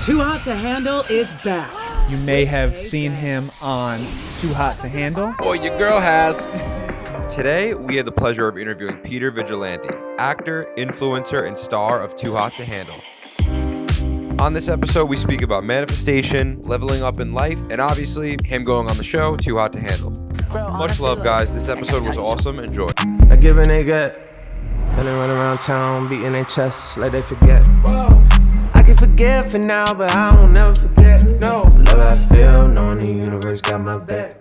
Too Hot to Handle is back. You may have seen him on Too Hot to Handle. Or your girl has. Today, we had the pleasure of interviewing Peter Vigilante, actor, influencer, and star of Too Hot to Handle. On this episode, we speak about manifestation, leveling up in life, and obviously, him going on the show, Too Hot to Handle. Much love, guys. This episode was awesome. Enjoy. I give and they get, and they run around town beating their chests like they forget. I can forget for now, but I won't never forget. No, love I feel, knowing the universe got my back.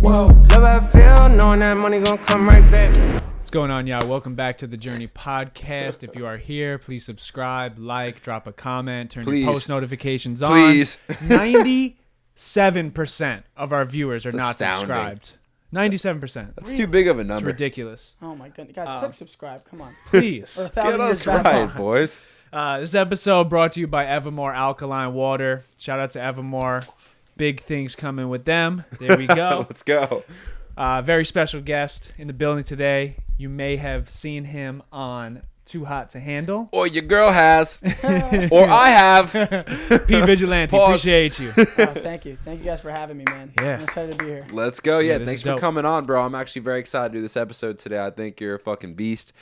Whoa, love I feel, knowing that money gon' come right back. What's going on, y'all? Welcome back to the Journey Podcast. If you are here, please subscribe, like, drop a comment, turn your post notifications on. Please. 97% of our viewers are not astounding. Subscribed. 97%. That's too big of a It's number. ridiculous. Oh my goodness, guys! Click subscribe. Come on, Please. Or 1,000 Get years us back. right, boys. This episode brought to you by Evermore Alkaline Water. Shout out to Evermore. Big things coming with them. There we go. Let's go. Very special guest in the building today. You may have seen him on Too Hot to Handle. Or your girl has. Or I have. Pete Vigilante, Pause. appreciate you. Thank you guys for having me, man. Yeah. I'm excited to be here. Let's go. Yeah, this thanks is for dope. coming on, bro. I'm actually very excited to do this episode today. I think you're a fucking beast.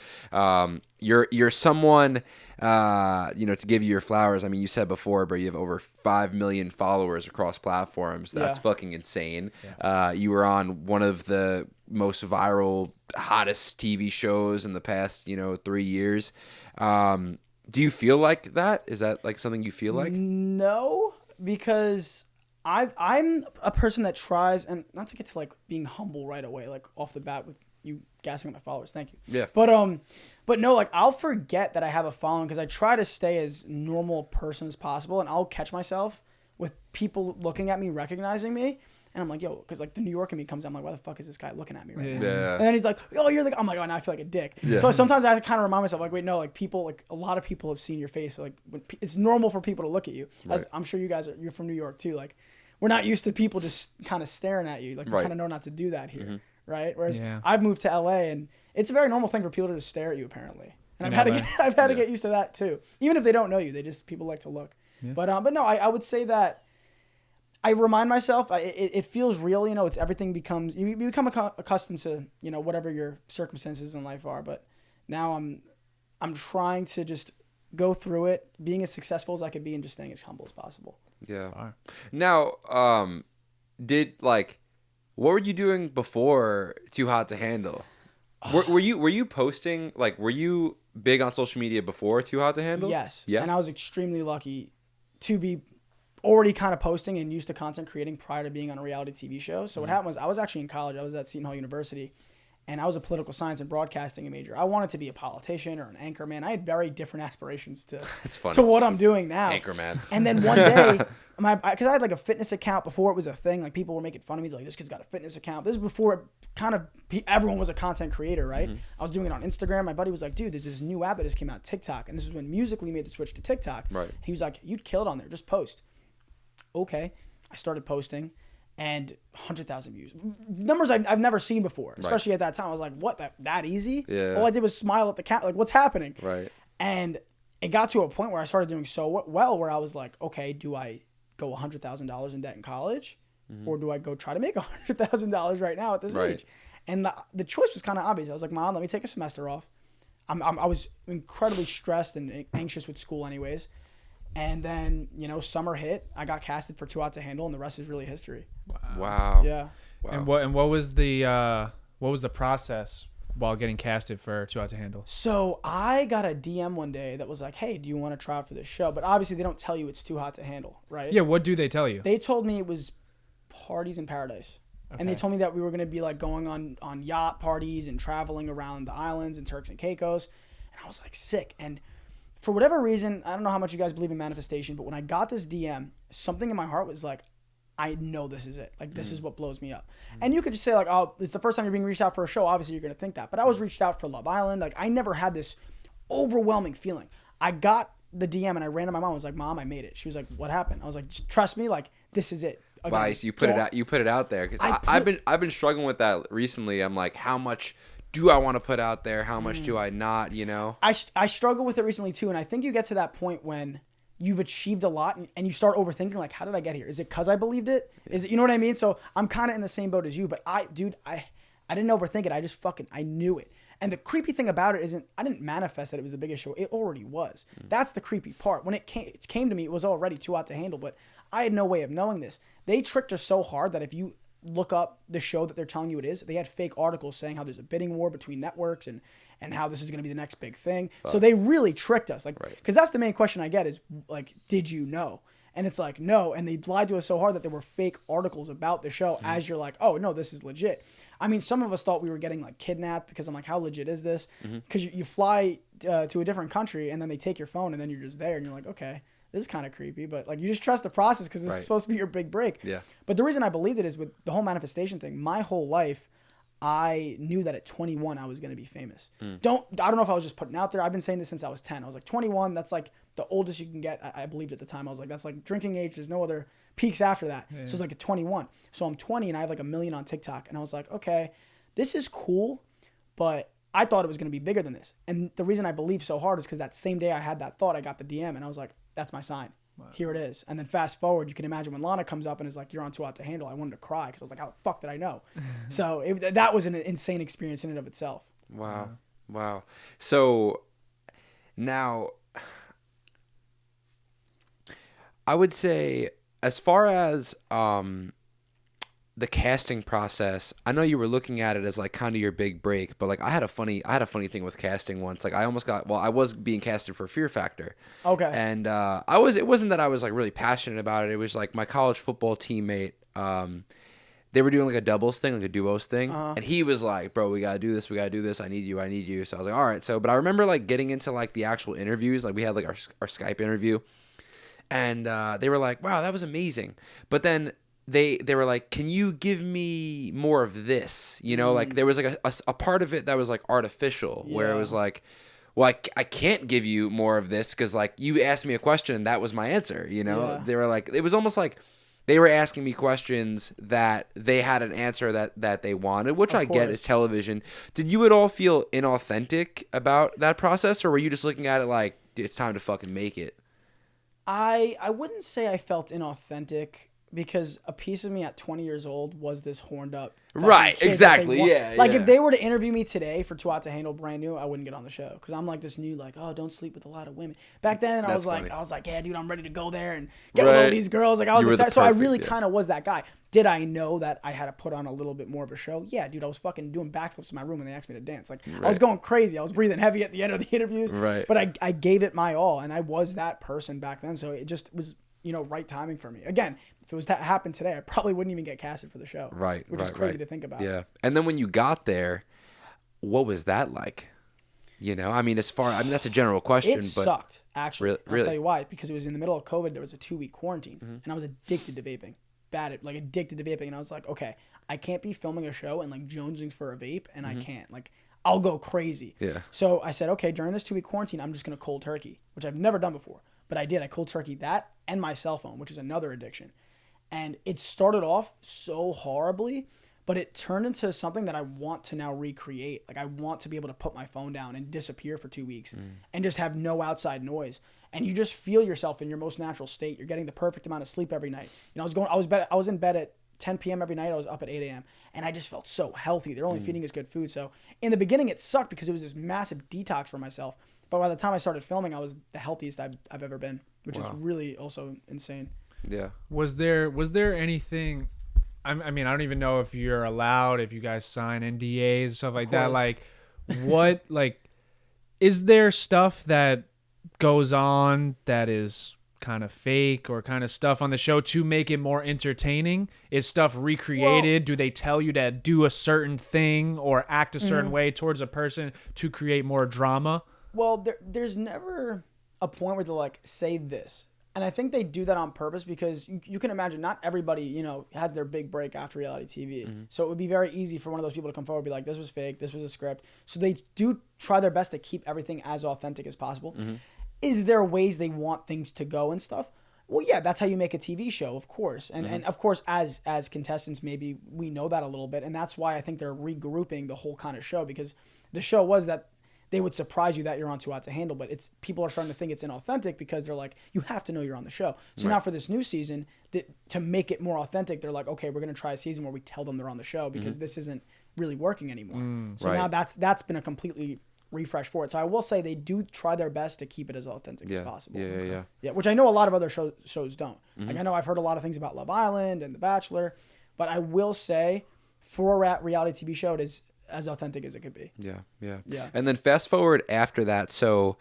You're someone, to give you your flowers. I mean, you said before, bro, you have over 5 million followers across platforms. That's fucking insane. Yeah. You were on one of the most viral, hottest TV shows in the past, 3 years. Do you feel like that? Is that like something you feel like? No, because I'm a person that tries, and not to get to like being humble right away, like off the bat with you gassing up my followers. Thank you. Yeah. But no, like I'll forget that I have a following because I try to stay as normal a person as possible, and I'll catch myself with people looking at me, recognizing me, and I'm like, yo, because like the New York in me comes out, I'm like, why the fuck is this guy looking at me right now? Yeah. And then he's like, oh, you're like, I'm like, oh, now I feel like a dick. Yeah. So sometimes I have to kind of remind myself, like, wait, no, like people, like a lot of people have seen your face. So, like it's normal for people to look at you. As Right. I'm sure you guys you're from New York too. Like we're not used to people just kind of staring at you. Like we Right. kind of know not to do that here. Mm-hmm. Right. Whereas Yeah. I've moved to LA and it's a very normal thing for people to just stare at you apparently. And In I've LA? had to get used to that too. Even if they don't know you, people like to look. Yeah. But no, I would say that I remind myself, it feels real, it's everything becomes, you become accustomed to, whatever your circumstances in life are. But now I'm trying to just go through it, being as successful as I could be and just staying as humble as possible. Yeah. Fire. Now, what were you doing before Too Hot to Handle? Were you posting, like, were you big on social media before Too Hot to Handle? Yes. Yeah. And I was extremely lucky to be already kind of posting and used to content creating prior to being on a reality TV show. So what happened was I was actually in college. I was at Seton Hall University, and I was a political science and broadcasting major. I wanted to be a politician or an anchor man. I had very different aspirations It's funny. to what I'm doing now. Anchorman. And then one day, because I had like a fitness account before it was a thing. Like people were making fun of me. Like, this kid's got a fitness account. This is before everyone was a content creator, right? Mm-hmm. I was doing it on Instagram. My buddy was like, dude, there's this new app that just came out, TikTok. And this is when Musical.ly made the switch to TikTok. Right. He was like, you'd kill it on there. Just post. Okay. I started posting and 100,000 views. Numbers I've never seen before, especially at that time. I was like, what, that easy? Yeah. All I did was smile at the cat. Like, what's happening? Right. And it got to a point where I started doing so well where I was like, okay, do I go $100,000 in debt in college? Or do I go try to make $100,000 right now at this Right. age? And the choice was kind of obvious. I was like, Mom, let me take a semester off. I was incredibly stressed and anxious with school anyways. And then, summer hit. I got casted for Too Hot to Handle, and the rest is really history. Wow. Yeah. Wow. And what was the process while getting casted for Too Hot to Handle? So I got a DM one day that was like, hey, do you want to try out for this show? But obviously they don't tell you it's Too Hot to Handle, right? Yeah, what do they tell you? They told me it was parties in paradise. And they Okay. told me that we were going to be like going on yacht parties and traveling around the islands and Turks and Caicos. And I was like, sick. And for whatever reason, I don't know how much you guys believe in manifestation, but when I got this DM, something in my heart was like, I know this is it. Like, this is what blows me up. And you could just say like, oh, it's the first time you're being reached out for a show. Obviously, you're going to think that. But I was reached out for Love Island. Like, I never had this overwhelming feeling. I got the DM and I ran to my mom. I was like, Mom, I made it. She was like, what happened? I was like, just trust me. Like, this is it. Again, Wow, so you put it out. You put it out there because I've been struggling with that recently. I'm like, how much do I want to put out there? How much do I not? I struggle with it recently too, and I think you get to that point when you've achieved a lot and you start overthinking like, how did I get here? Is it because I believed it? Is it, you know what I mean? So I'm kind of in the same boat as you, but I didn't overthink it. I knew it. And the creepy thing about it isn't, I didn't manifest that it was the biggest show. It already was. That's the creepy part. When it came to me, it was already too hot to handle, but I had no way of knowing this. They tricked us so hard that if you look up the show that they're telling you it is, they had fake articles saying how there's a bidding war between networks and how this is going to be the next big thing. So they really tricked us. Like, because that's the main question I get is like, did you know? And it's like, no. And they lied to us so hard that there were fake articles about the show as you're like, oh, no, this is legit. I mean, some of us thought we were getting like kidnapped because I'm like, how legit is this? Because you fly to a different country and then they take your phone and then you're just there and you're like, okay, this is kind of creepy. But like, you just trust the process because this is supposed to be your big break. Yeah. But the reason I believed it is with the whole manifestation thing, my whole life, I knew that at 21 I was going to be famous. I don't know if I was just putting it out there. I've been saying this since I was 10. I was like 21. That's like the oldest you can get. I believed at the time. I was like, that's like drinking age. There's no other peaks after that. Yeah. So it's like at 21. So I'm 20 and I have like 1 million on TikTok. And I was like, okay, this is cool, but I thought it was going to be bigger than this. And the reason I believed so hard is because that same day I had that thought, I got the DM and I was like, that's my sign. Wow. Here it is. And then fast forward, you can imagine when Lana comes up and is like, you're on Too Hot to Handle. I wanted to cry because I was like, how the fuck did I know? So that was an insane experience in and of itself. Wow. So now I would say as far as the casting process, I know you were looking at it as like kind of your big break, but like I had a funny thing with casting once. Like I was being casted for Fear Factor. Okay. And it wasn't that I was like really passionate about it. It was like my college football teammate, they were doing like a doubles thing, like a duos thing. And he was like, bro, we got to do this. I need you. So I was like, all right. So, but I remember like getting into like the actual interviews, like we had like our Skype interview and they were like, wow, that was amazing. But then they were like, can you give me more of this? You know, like there was like a part of it that was like artificial where it was like, well, I can't give you more of this because like you asked me a question and that was my answer. You know, they were like, it was almost like they were asking me questions that they had an answer that they wanted, which I get is television. Did you at all feel inauthentic about that process, or were you just looking at it like it's time to fucking make it? I wouldn't say I felt inauthentic. Because a piece of me at 20 years old was this horned up. Right, exactly. If they were to interview me today for Too Hot to Handle brand new, I wouldn't get on the show. Because I'm like this new, like, oh, don't sleep with a lot of women. Back then, I was like, yeah, dude, I'm ready to go there and get with all these girls. Like, I was excited. So I really kind of was that guy. Did I know that I had to put on a little bit more of a show? Yeah, dude, I was fucking doing backflips in my room when they asked me to dance. Like, I was going crazy. I was breathing heavy at the end of the interviews. Right. But I gave it my all, and I was that person back then. So it just was, right timing for me. Again, if it was to happen today, I probably wouldn't even get casted for the show. Right. Which is crazy to think about. Yeah. And then when you got there, what was that like? I mean, that's a general question. It sucked, actually. Really? I'll tell you why. Because it was in the middle of COVID. There was a 2-week quarantine. And I was addicted to vaping. Addicted to vaping. And I was like, okay, I can't be filming a show and like jonesing for a vape. And I can't. Like, I'll go crazy. Yeah. So I said, okay, during this 2-week quarantine, I'm just going to cold turkey, which I've never done before. But I did. I cold turkey that and my cell phone, which is another addiction. And it started off so horribly, but it turned into something that I want to now recreate. Like, I want to be able to put my phone down and disappear for 2 weeks and just have no outside noise. And you just feel yourself in your most natural state. You're getting the perfect amount of sleep every night. I was in bed at 10 p.m. every night. I was up at 8 a.m. And I just felt so healthy. They're only feeding us good food. So in the beginning, it sucked because it was this massive detox for myself. But by the time I started filming, I was the healthiest I've ever been, which is really also insane. Yeah. Was there anything? I mean, I don't even know if you're allowed, if you guys sign NDAs and stuff like that. Like, what? Like, is there stuff that goes on that is kind of fake or kind of stuff on the show to make it more entertaining? Is stuff recreated? Do they tell you to do a certain thing or act a certain way towards a person to create more drama? Well, there's never a point where they're like, say this. And I think they do that on purpose because you can imagine not everybody, has their big break after reality TV. So it would be very easy for one of those people to come forward and be like, this was fake, this was a script. So they do try their best to keep everything as authentic as possible. Is there ways they want things to go and stuff? Well, yeah, that's how you make a TV show, of course. And of course, as contestants, maybe we know that a little bit. And that's why I think they're regrouping the whole kind of show, because the show was that they would surprise you that you're on Too Hot to Handle, but people are starting to think it's inauthentic because they're like, you have to know you're on the show. So now for this new season, to make it more authentic, they're like, okay, we're going to try a season where we tell them they're on the show because this isn't really working anymore. So now that's been a completely refresh for it. So I will say they do try their best to keep it as authentic as possible. Yeah, which I know a lot of other shows don't. Like I know I've heard a lot of things about Love Island and The Bachelor, but I will say for a reality TV show, it is as authentic as it could be. Yeah. And then fast forward after that. So,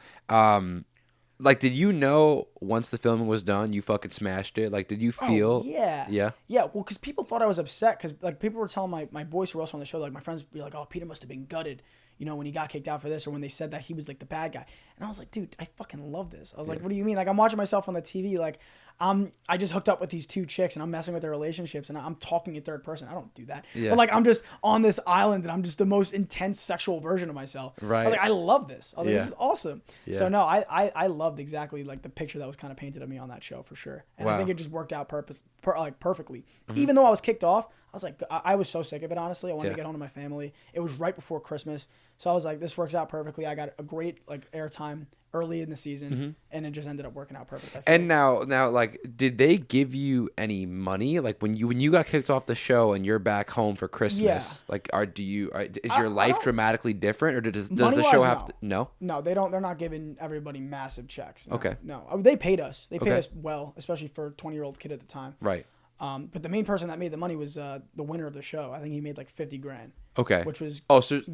like, did you know once the filming was done, you fucking smashed it? Like, did you feel? Yeah. Well, because people thought I was upset because like people were telling my boys who were also on the show, like my friends would be like, oh, Peter must have been gutted, you know, when he got kicked out for this, or when they said that he was like the bad guy. And I was like, dude, I fucking love this. I was like, what do you mean? Like I'm watching myself on the TV, like I just hooked up with these two chicks and I'm messing with their relationships and I'm talking in third person. I don't do that. But like I'm just on this island and I'm just the most intense sexual version of myself. Right. I was like, I love this. I was like, this is awesome. So no, I loved exactly like the picture that was kind of painted of me on that show for sure. And I think it just worked out perfectly. Even though I was kicked off, I was like, I was so sick of it, honestly. I wanted to get home to my family. It was right before Christmas. So I was like, this works out perfectly. I got a great like airtime early in the season and it just ended up working out perfectly. And now like, did they give you any money? Like when you got kicked off the show and you're back home for Christmas, like is your life dramatically different, or does the show have to? No, they don't. They're not giving everybody massive checks. No, okay. No, they paid us. They paid us well, especially for a 20-year-old kid at the time. Right. But the main person that made the money was the winner of the show. I think he made like 50 grand. Okay. Which was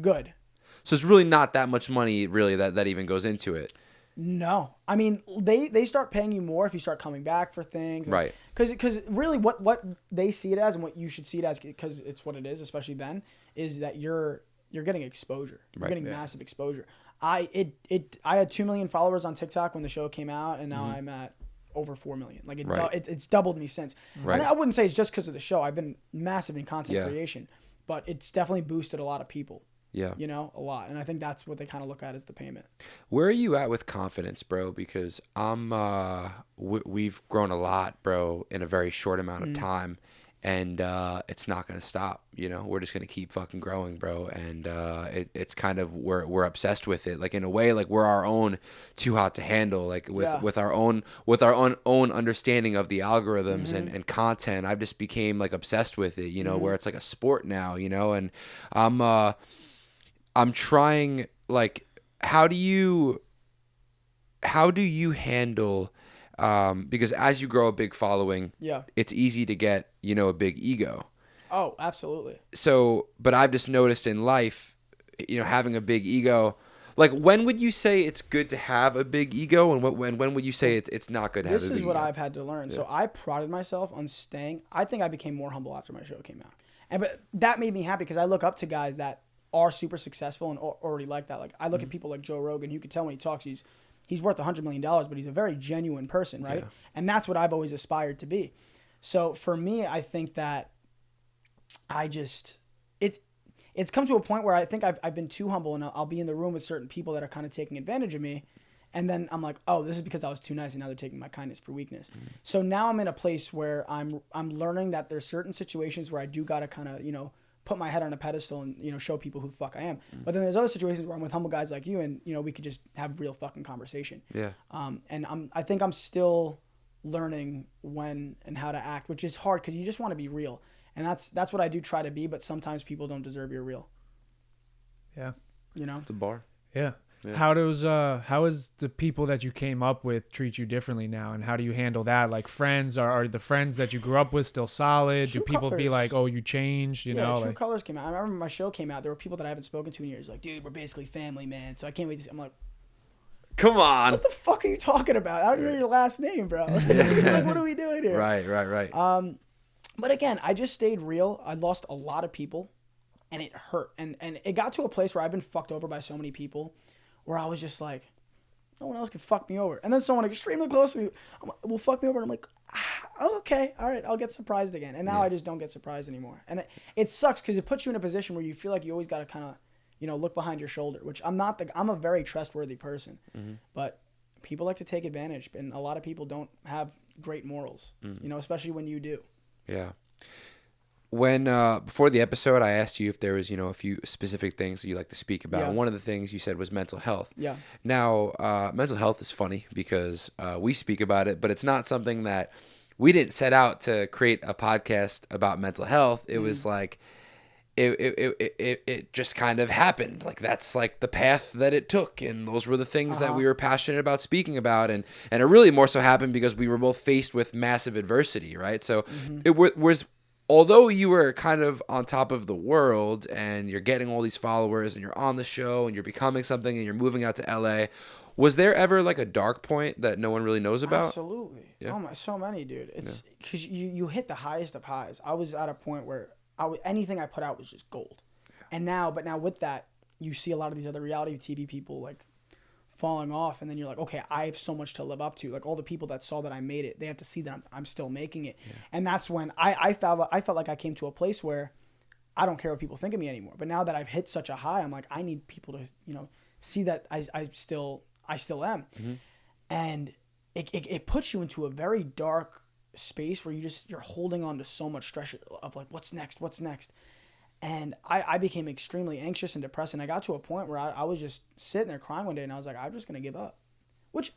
good. So it's really not that much money really that even goes into it. No, I mean they start paying you more if you start coming back for things, right? Because really, what they see it as and what you should see it as, because it's what it is, especially then, is that you're getting exposure. You're getting massive exposure. I had 2 million followers on TikTok when the show came out, and now I'm at over 4 million. Like it's doubled me since. Right. And I wouldn't say it's just because of the show. I've been massive in content creation, but it's definitely boosted a lot of people. Yeah. You know, a lot. And I think that's what they kind of look at as the payment. Where are you at with confidence, bro? Because we've grown a lot, bro, in a very short amount of time. And it's not going to stop, you know? We're just going to keep fucking growing, bro. And it's kind of, we're obsessed with it. Like, in a way, like, we're our own Too Hot to Handle, like, with our own understanding of the algorithms and content. I've just became, like, obsessed with it, you know, where it's like a sport now, you know? And I'm trying, like, how do you handle, because as you grow a big following, it's easy to get, you know, a big ego. Oh, absolutely. So, but I've just noticed in life, you know, having a big ego, like, when would you say it's good to have a big ego, and when would you say it's not good to have a big ego? This is what I've had to learn. Yeah. So I prided myself on I think I became more humble after my show came out. But that made me happy because I look up to guys that are super successful and already like that. Like, I look at people like Joe Rogan. You can tell when he talks, he's worth $100 million, but he's a very genuine person, right? Yeah. And that's what I've always aspired to be. So for me, I think that it's come to a point where I think I've been too humble, and I'll be in the room with certain people that are kind of taking advantage of me. And then I'm like, oh, this is because I was too nice, and now they're taking my kindness for weakness. So now I'm in a place where I'm learning that there's certain situations where I do got to kind of, you know, put my head on a pedestal and, you know, show people who the fuck I am. But then there's other situations where I'm with humble guys like you, and, you know, we could just have real fucking conversation. Yeah. And I think I'm still learning when and how to act, which is hard because you just want to be real. And that's what I do try to be, but sometimes people don't deserve your real. Yeah. You know? It's a bar. Yeah. Yeah. How is the people that you came up with treat you differently now, and how do you handle that? Like, friends, are the friends that you grew up with still solid? True do people colors. Be like, oh, you changed? You know, True Colors came out. I remember my show came out. There were people that I haven't spoken to in years. Like, dude, we're basically family, man. So I can't wait to see. I'm like, come on. What the fuck are you talking about? I don't know your last name, bro. Like, what are we doing here? Right. But again, I just stayed real. I lost a lot of people, and it hurt. And it got to a place where I've been fucked over by so many people, where I was just like, no one else can fuck me over. And then someone extremely close to me will fuck me over. And I'm like, oh, okay, all right, I'll get surprised again. And now I just don't get surprised anymore. And it sucks because it puts you in a position where you feel like you always got to kind of, you know, look behind your shoulder, which I'm not. I'm a very trustworthy person. But people like to take advantage. And a lot of people don't have great morals, you know, especially when you do. Yeah. when before the episode, I asked you if there was, a few specific things that you like to speak about. Yeah. And one of the things you said was mental health. Yeah. Now, mental health is funny because we speak about it, but it's not something that we didn't set out to create a podcast about mental health. It was like it just kind of happened. Like that's like the path that it took, and those were the things that we were passionate about speaking about, and it really more so happened because we were both faced with massive adversity, right? So it was. Although you were kind of on top of the world and you're getting all these followers and you're on the show and you're becoming something and you're moving out to LA, was there ever like a dark point that no one really knows about? Absolutely. Yeah. Oh my, so many, dude. It's because you hit the highest of highs. I was at a point where anything I put out was just gold. And now with that, you see a lot of these other reality TV people like falling off, and then you're like, okay, I have so much to live up to. Like all the people that saw that I made it, they have to see that I'm still making it. Yeah. And that's when I felt like I came to a place where I don't care what people think of me anymore. But now that I've hit such a high, I'm like, I need people to see that I still am. Mm-hmm. And it puts you into a very dark space where you're holding on to so much stress of like, what's next? And I became extremely anxious and depressed. And I got to a point where I was just sitting there crying one day, and I was like, I'm just going to give up. Which,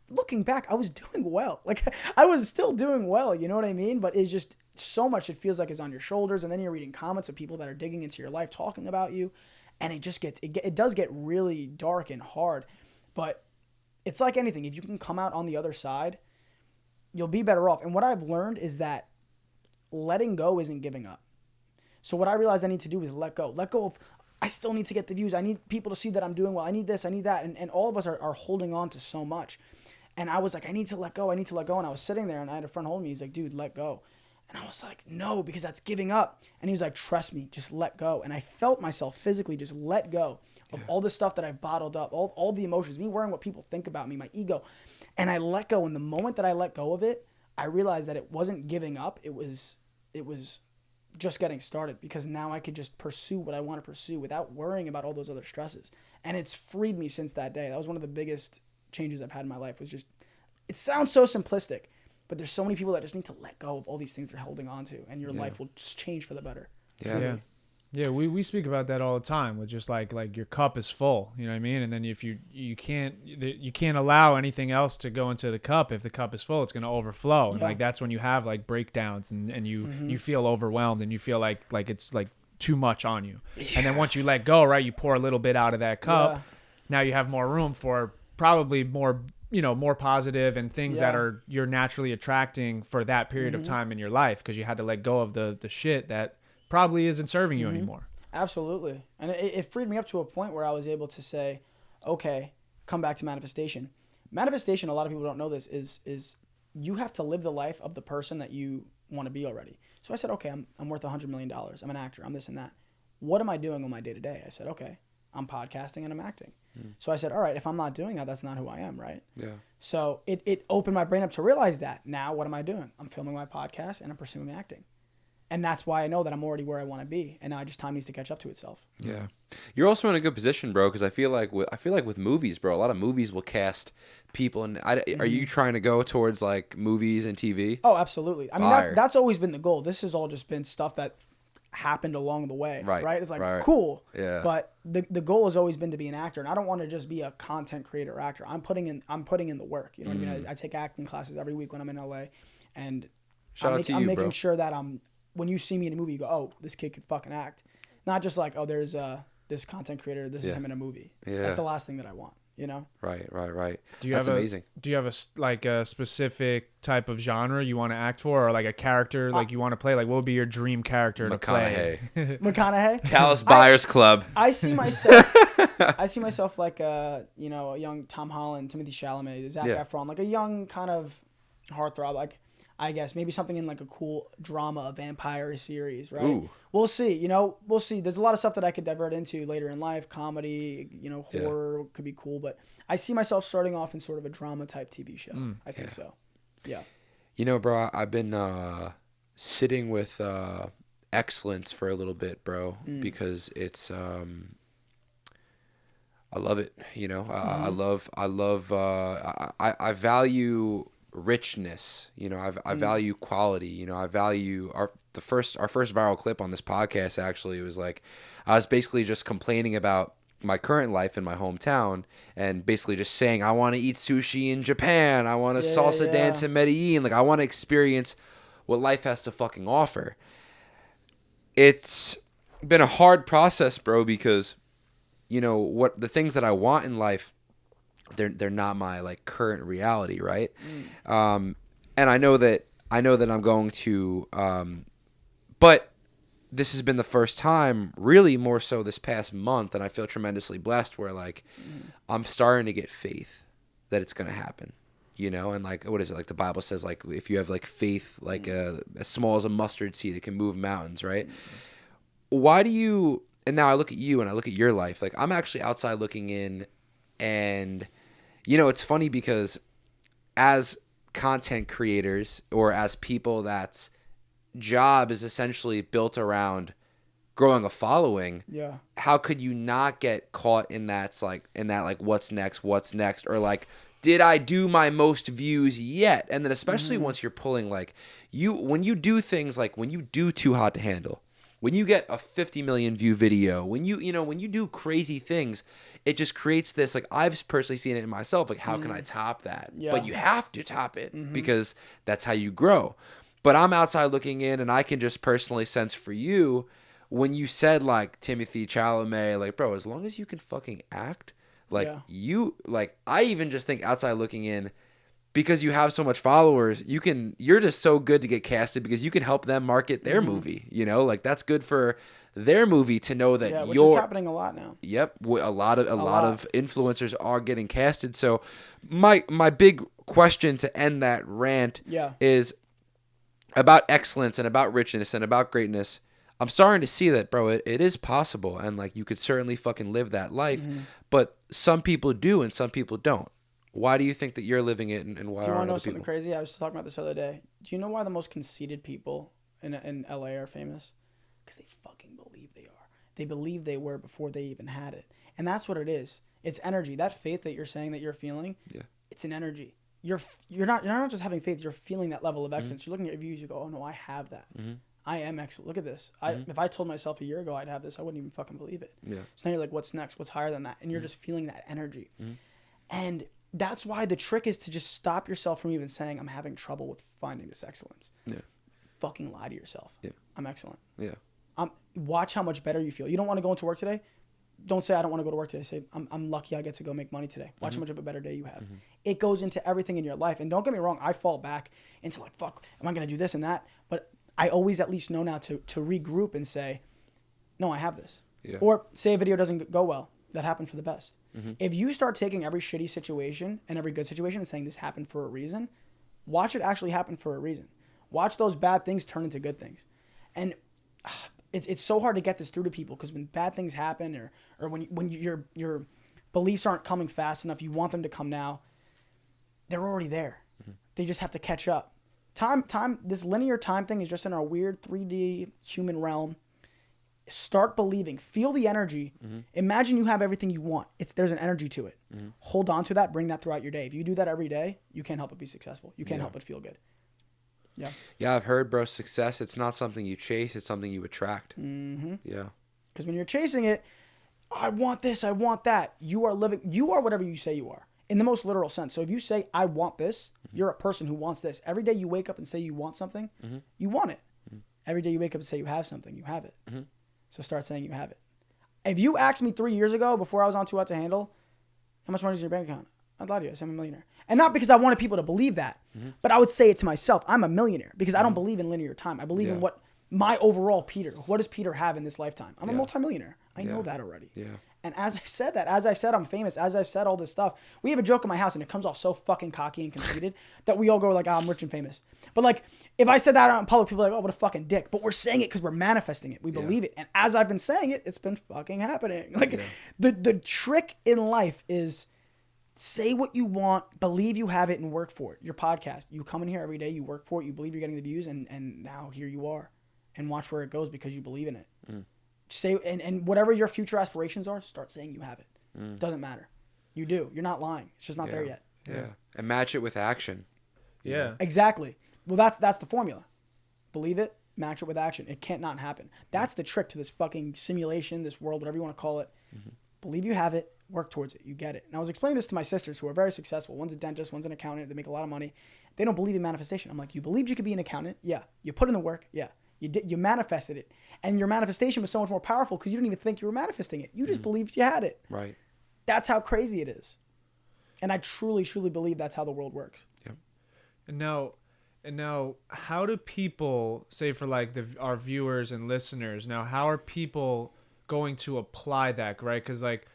looking back, I was doing well. Like, I was still doing well, you know what I mean? But it's just so much, it feels like it's on your shoulders. And then you're reading comments of people that are digging into your life, talking about you. And it does get really dark and hard. But it's like anything. If you can come out on the other side, you'll be better off. And what I've learned is that letting go isn't giving up. So what I realized I need to do is let go. Let go of, I still need to get the views. I need people to see that I'm doing well. I need this, I need that. And all of us are holding on to so much. And I was like, I need to let go. And I was sitting there, and I had a friend hold me. He's like, dude, let go. And I was like, no, because that's giving up. And he was like, trust me, just let go. And I felt myself physically just let go of all the stuff that I've bottled up, all the emotions, me worrying what people think about me, my ego. And I let go. And the moment that I let go of it, I realized that it wasn't giving up. It was just getting started, because now I could just pursue what I want to pursue without worrying about all those other stresses. And it's freed me since that day. That was one of the biggest changes I've had in my life, was just, it sounds so simplistic, but there's so many people that just need to let go of all these things they're holding on to, and your life will just change for the better. Yeah, we speak about that all the time, with just like your cup is full, you know what I mean? And then if you can't allow anything else to go into the cup. If the cup is full, it's going to overflow. And like that's when you have like breakdowns, and you feel overwhelmed, and you feel like it's like too much on you. And then once you let go, right, you pour a little bit out of that cup. Now you have more room for probably more positive and things that you're naturally attracting for that period of time in your life, because you had to let go of the shit that probably isn't serving you anymore. Absolutely. And it freed me up to a point where I was able to say, okay, come back to manifestation. Manifestation, a lot of people don't know this, is you have to live the life of the person that you want to be already. So I said, okay, I'm worth $100 million. I'm an actor. I'm this and that. What am I doing on my day to day? I said, okay, I'm podcasting and I'm acting. So I said, all right, if I'm not doing that, that's not who I am, right? Yeah. So it opened my brain up to realize that. Now what am I doing? I'm filming my podcast and I'm pursuing acting. And that's why I know that I'm already where I want to be, and now time needs to catch up to itself. Yeah, you're also in a good position, bro. Because I feel like with movies, bro, a lot of movies will cast people. And are you trying to go towards like movies and TV? Oh, absolutely. I mean, that's always been the goal. This has all just been stuff that happened along the way, right? It's like cool, but the goal has always been to be an actor, and I don't want to just be a content creator actor. I'm putting in the work. You know what I mean? I take acting classes every week when I'm in LA, and I'm making sure that when you see me in a movie, you go, oh, this kid could fucking act. Not just like, oh, there's this content creator, this is him in a movie. Yeah. That's the last thing that I want, you know? Right. That's amazing. Do you have a specific type of genre you want to act for, or like a character like you want to play? Like, what would be your dream character to play? McConaughey? Dallas Buyers Club. I see myself like a young Tom Holland, Timothy Chalamet, Zac Efron, like a young kind of heartthrob, like, I guess maybe something in like a cool drama, a vampire series, right? Ooh. We'll see. We'll see. There's a lot of stuff that I could divert into later in life. Comedy, horror could be cool, but I see myself starting off in sort of a drama type TV show. I think so. Yeah. Bro, I've been sitting with excellence for a little bit, bro, because it's I love it. I value richness. You know, I value quality. You know, I value our first viral clip on this podcast. Actually, was like, I was basically just complaining about my current life in my hometown and basically just saying I want to eat sushi in Japan. I want to salsa dance in Medellin. Like, I want to experience what life has to fucking offer. It's been a hard process, bro, because, you know, what the things that I want in life, they're not my like current reality, right? And I know that I'm going to, but this has been the first time, really more so this past month, and I feel tremendously blessed where like I'm starting to get faith that it's gonna happen, you know. And like, what is it, like the Bible says, like if you have like faith like as small as a mustard seed, it can move mountains, right? Why do you? And now I look at you and I look at your life. Like, I'm actually outside looking in, and you know, it's funny because as content creators or as people that's job is essentially built around growing a following, how could you not get caught in that what's next, or like, did I do my most views yet? And then especially once you're pulling, like, when you do things like when you do Too Hot to Handle, when you get a 50 million view video, when you do crazy things, it just creates this, like, I've personally seen it in myself, like, how can I top that? But you have to top it because that's how you grow. But I'm outside looking in, and I can just personally sense for you when you said, like, Timothy Chalamet, like, bro, as long as you can fucking act, like, I even just think outside looking in, because you have so much followers, you're just so good to get casted because you can help them market their movie, you know? Like, that's good for their movie to know that which is happening a lot now. Yep, a lot of influencers are getting casted. So my big question to end that rant is about excellence and about richness and about greatness. I'm starting to see that, bro, it is possible, and like, you could certainly fucking live that life, but some people do and some people don't. Why do you think that you're living it, and why do you aren't want to know other something people? crazy? I was talking about this the other day. Do you know why the most conceited people in LA are famous? Because they fucking believe they are. They believe they were before they even had it, and that's what it is. It's energy. That faith that you're saying that you're feeling, it's an energy. You're not just having faith. You're feeling that level of excellence. You're looking at your views. You go, oh no, I have that. I am excellent. Look at this. If I told myself a year ago I'd have this, I wouldn't even fucking believe it. So now you're like, what's next? What's higher than that? And you're just feeling that energy. And that's why the trick is to just stop yourself from even saying, I'm having trouble with finding this excellence. Fucking lie to yourself. I'm excellent. Watch how much better you feel. You don't want to go into work today? Don't say I don't want to go to work today. Say I'm lucky I get to go make money today. Watch how much of a better day you have. It goes into everything in your life. And don't get me wrong, I fall back into like, fuck, am I going to do this and that? But I always at least know now to regroup and say, no, I have this. Or say a video doesn't go well. That happened for the best. If you start taking every shitty situation and every good situation and saying this happened for a reason, watch it actually happen for a reason. Watch those bad things turn into good things. And it's so hard to get this through to people, because when bad things happen or when your beliefs aren't coming fast enough, you want them to come now, they're already there. They just have to catch up. Time, this linear time thing is just in our weird 3D human realm. Start believing. Feel the energy. Imagine you have everything you want. There's an energy to it. Hold on to that. Bring that throughout your day. If you do that every day, you can't help but be successful. You can't help but feel good. Yeah, I've heard, bro, success, it's not something you chase, it's something you attract. Yeah. Because when you're chasing it, I want this, I want that. You are whatever you say you are, in the most literal sense. So if you say, I want this, you're a person who wants this. Every day you wake up and say you want something, you want it. Every day you wake up and say you have something, you have it. So start saying you have it. If you asked me 3 years ago, before I was on Too Hot to Handle, how much money is in your bank account? I'd lie to you. I say I'm a millionaire. And not because I wanted people to believe that, but I would say it to myself. I'm a millionaire because I don't believe in linear time. I believe in what my overall Peter. What does Peter have in this lifetime? I'm a multimillionaire. I know that already. And as I've said I'm famous, as I've said all this stuff, we have a joke in my house and it comes off so fucking cocky and conceited that we all go like, I'm rich and famous. But like, if I said that out in public, people are like, oh, what a fucking dick. But we're saying it because we're manifesting it. We believe it. And as I've been saying it, it's been fucking happening. Like the trick in life is say what you want, believe you have it, and work for it. Your podcast, you come in here every day, you work for it, you believe you're getting the views, and now here you are. And watch where it goes because you believe in it. Say and whatever your future aspirations are, start saying you have it. Doesn't matter. You do. You're not lying. It's just not there yet. And match it with action. Yeah. Exactly. Well, that's the formula. Believe it, match it with action. It can't not happen. That's the trick to this fucking simulation, this world, whatever you want to call it. Believe you have it, work towards it, you get it. And I was explaining this to my sisters who are very successful. One's a dentist, one's an accountant. They make a lot of money. They don't believe in manifestation. I'm like, you believed you could be an accountant? Yeah. You put in the work? Yeah. You manifested it. And your manifestation was so much more powerful because you didn't even think you were manifesting it. You just believed you had it. Right. That's how crazy it is. And I truly, truly believe that's how the world works. Yep. And now, how do people, say for like our viewers and listeners, now how are people going to apply that, right? Because like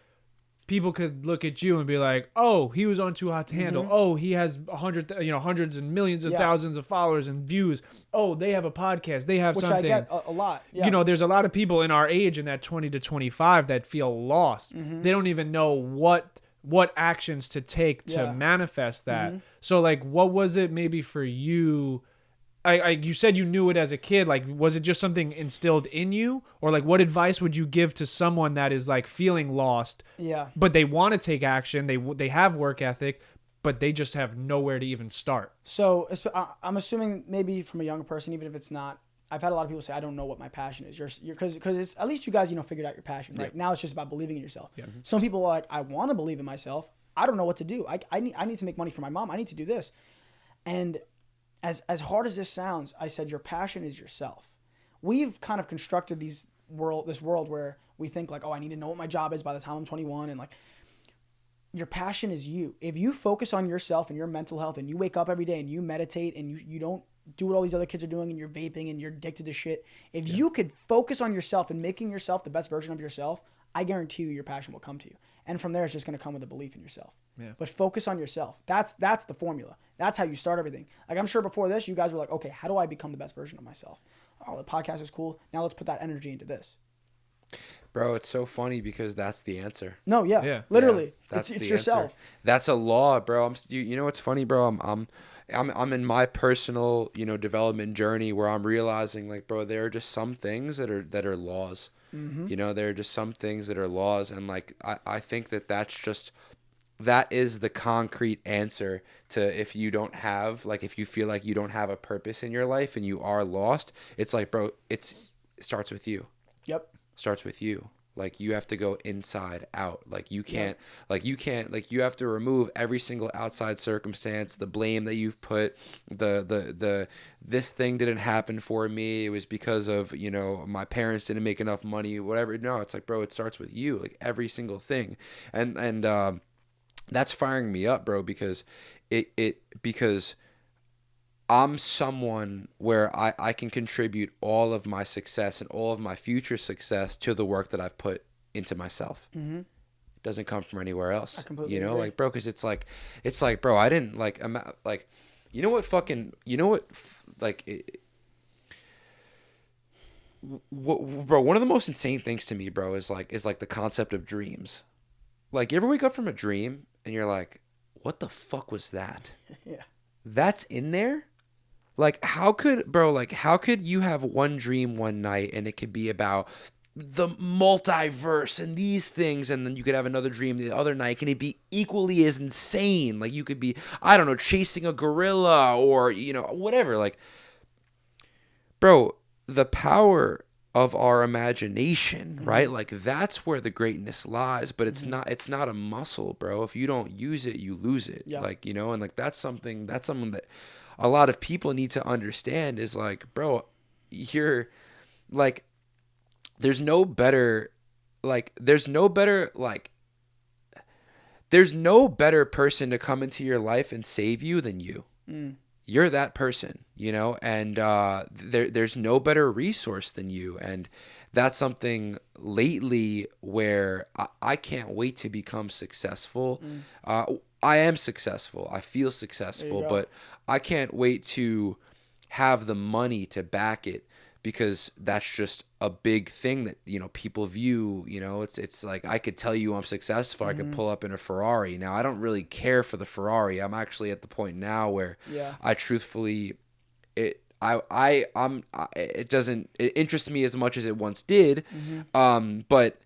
people could look at you and be like, oh, he was on Too Hot to Handle. Oh, he has hundreds and millions of thousands of followers and views. Oh, they have a podcast. They have Which something. I get a lot. Yeah. There's a lot of people in our age in that 20 to 25 that feel lost. They don't even know what actions to take to manifest that. So like, what was it maybe for you? You said you knew it as a kid. Like, was it just something instilled in you, or like, what advice would you give to someone that is like feeling lost? Yeah. But they want to take action. They have work ethic, but they just have nowhere to even start. So I'm assuming maybe from a younger person, even if it's not. I've had a lot of people say, I don't know what my passion is. Because at least you guys, figured out your passion, right? Now it's just about believing in yourself. Yeah. Some people are like, I want to believe in myself. I don't know what to do. I need to make money for my mom. I need to do this. And as hard as this sounds, I said, your passion is yourself. We've kind of constructed this world where we think like, oh, I need to know what my job is by the time I'm 21. And like, your passion is you. If you focus on yourself and your mental health and you wake up every day and you meditate and you don't do what all these other kids are doing and you're vaping and you're addicted to shit. If you could focus on yourself and making yourself the best version of yourself, I guarantee you your passion will come to you. And from there, it's just going to come with a belief in yourself. Yeah. But focus on yourself. That's the formula. That's how you start everything. Like, I'm sure before this, you guys were like, okay, how do I become the best version of myself? Oh, the podcast is cool. Now let's put that energy into this. Bro, it's so funny because that's the answer. No, yeah. Literally. Yeah, that's it's the yourself. Answer. That's a law, bro. You know what's funny, bro? I'm in my personal, development journey where I'm realizing, like, bro, there are just some things that are laws. Mm-hmm. There are just some things that are laws, and like I think that is the concrete answer to if you don't have, like, if you feel like you don't have a purpose in your life and you are lost. It's like, bro, it starts with you. Yep. Starts with you. Like, you have to go inside out. Like, you can't, you have to remove every single outside circumstance, the blame that you've put, this thing didn't happen for me. It was because of, my parents didn't make enough money, whatever. No, it's like, bro, it starts with you, like every single thing. And that's firing me up, bro, because because I'm someone where I can contribute all of my success and all of my future success to the work that I've put into myself. Mm-hmm. It doesn't come from anywhere else. I completely agree. Like, bro, because it's like, bro, I didn't like, bro, one of the most insane things to me, bro, is like the concept of dreams. Like, you ever wake up from a dream and you're like, what the fuck was that? Yeah. That's in there? Like, how could you have one dream one night and it could be about the multiverse and these things, and then you could have another dream the other night and it'd be equally as insane? Like, you could be, I don't know, chasing a gorilla or, whatever. Like, bro, the power of our imagination, right? Like, that's where the greatness lies, but it's not a muscle, bro. If you don't use it, you lose it. Yeah. Like, and like, that's something that a lot of people need to understand is like, bro, you're like, there's no better person to come into your life and save you than you. You're that person, and there's no better resource than you. And that's something lately where I can't wait to become successful. I am successful. I feel successful, but I can't wait to have the money to back it, because that's just a big thing that, people view. It's like, I could tell you I'm successful. I could pull up in a Ferrari. Now, I don't really care for the Ferrari. I'm actually at the point now where I truthfully, it doesn't interest me as much as it once did. But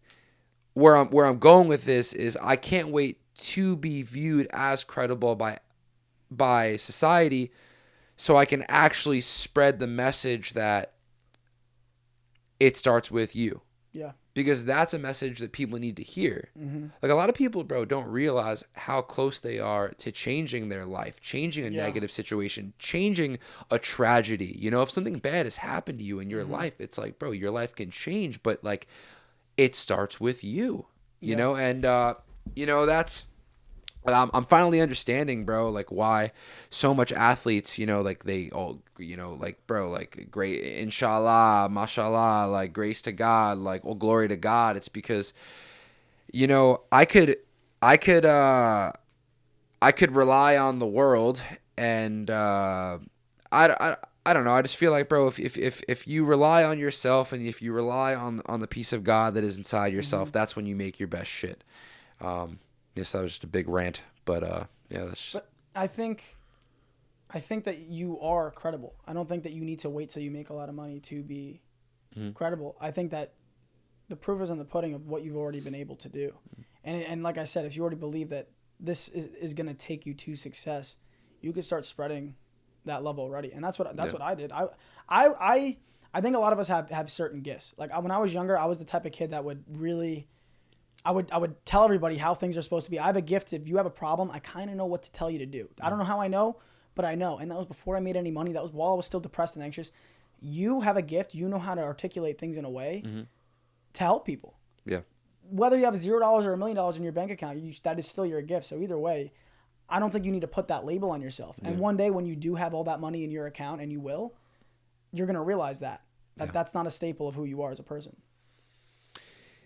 where I'm going with this is I can't wait to be viewed as credible by society, so I can actually spread the message that it starts with you. Yeah. Because that's a message that people need to hear. Mm-hmm. Like a lot of people, bro, don't realize how close they are to changing their life, changing a negative situation, changing a tragedy. You know, if something bad has happened to you in your life, it's like, bro, your life can change, but like it starts with you, you know? And, you know, that's, I'm finally understanding, bro, like why so much athletes, you know, like they all, you know, like, bro, like great, inshallah, mashallah, like grace to God, like, well, glory to God. It's because, you know, I could rely on the world, and I don't know. I just feel like, bro, if you rely on yourself, and if you rely on the peace of God that is inside yourself, that's when you make your best shit. Yes, that was just a big rant, but yeah, that's. But I think that you are credible. I don't think that you need to wait till you make a lot of money to be credible. I think that the proof is in the pudding of what you've already been able to do, and like I said, if you already believe that this is going to take you to success, you could start spreading that love already, and that's what I did. I think a lot of us have certain gifts. Like when I was younger, I was the type of kid that would really. I would tell everybody how things are supposed to be. I have a gift. If you have a problem, I kind of know what to tell you to do. I don't know how I know, but I know. And that was before I made any money. That was while I was still depressed and anxious. You have a gift. You know how to articulate things in a way to help people. Yeah. Whether you have $0 or $1 million in your bank account, that is still your gift. So either way, I don't think you need to put that label on yourself. And one day when you do have all that money in your account, and you will, you're going to realize that that's not a staple of who you are as a person.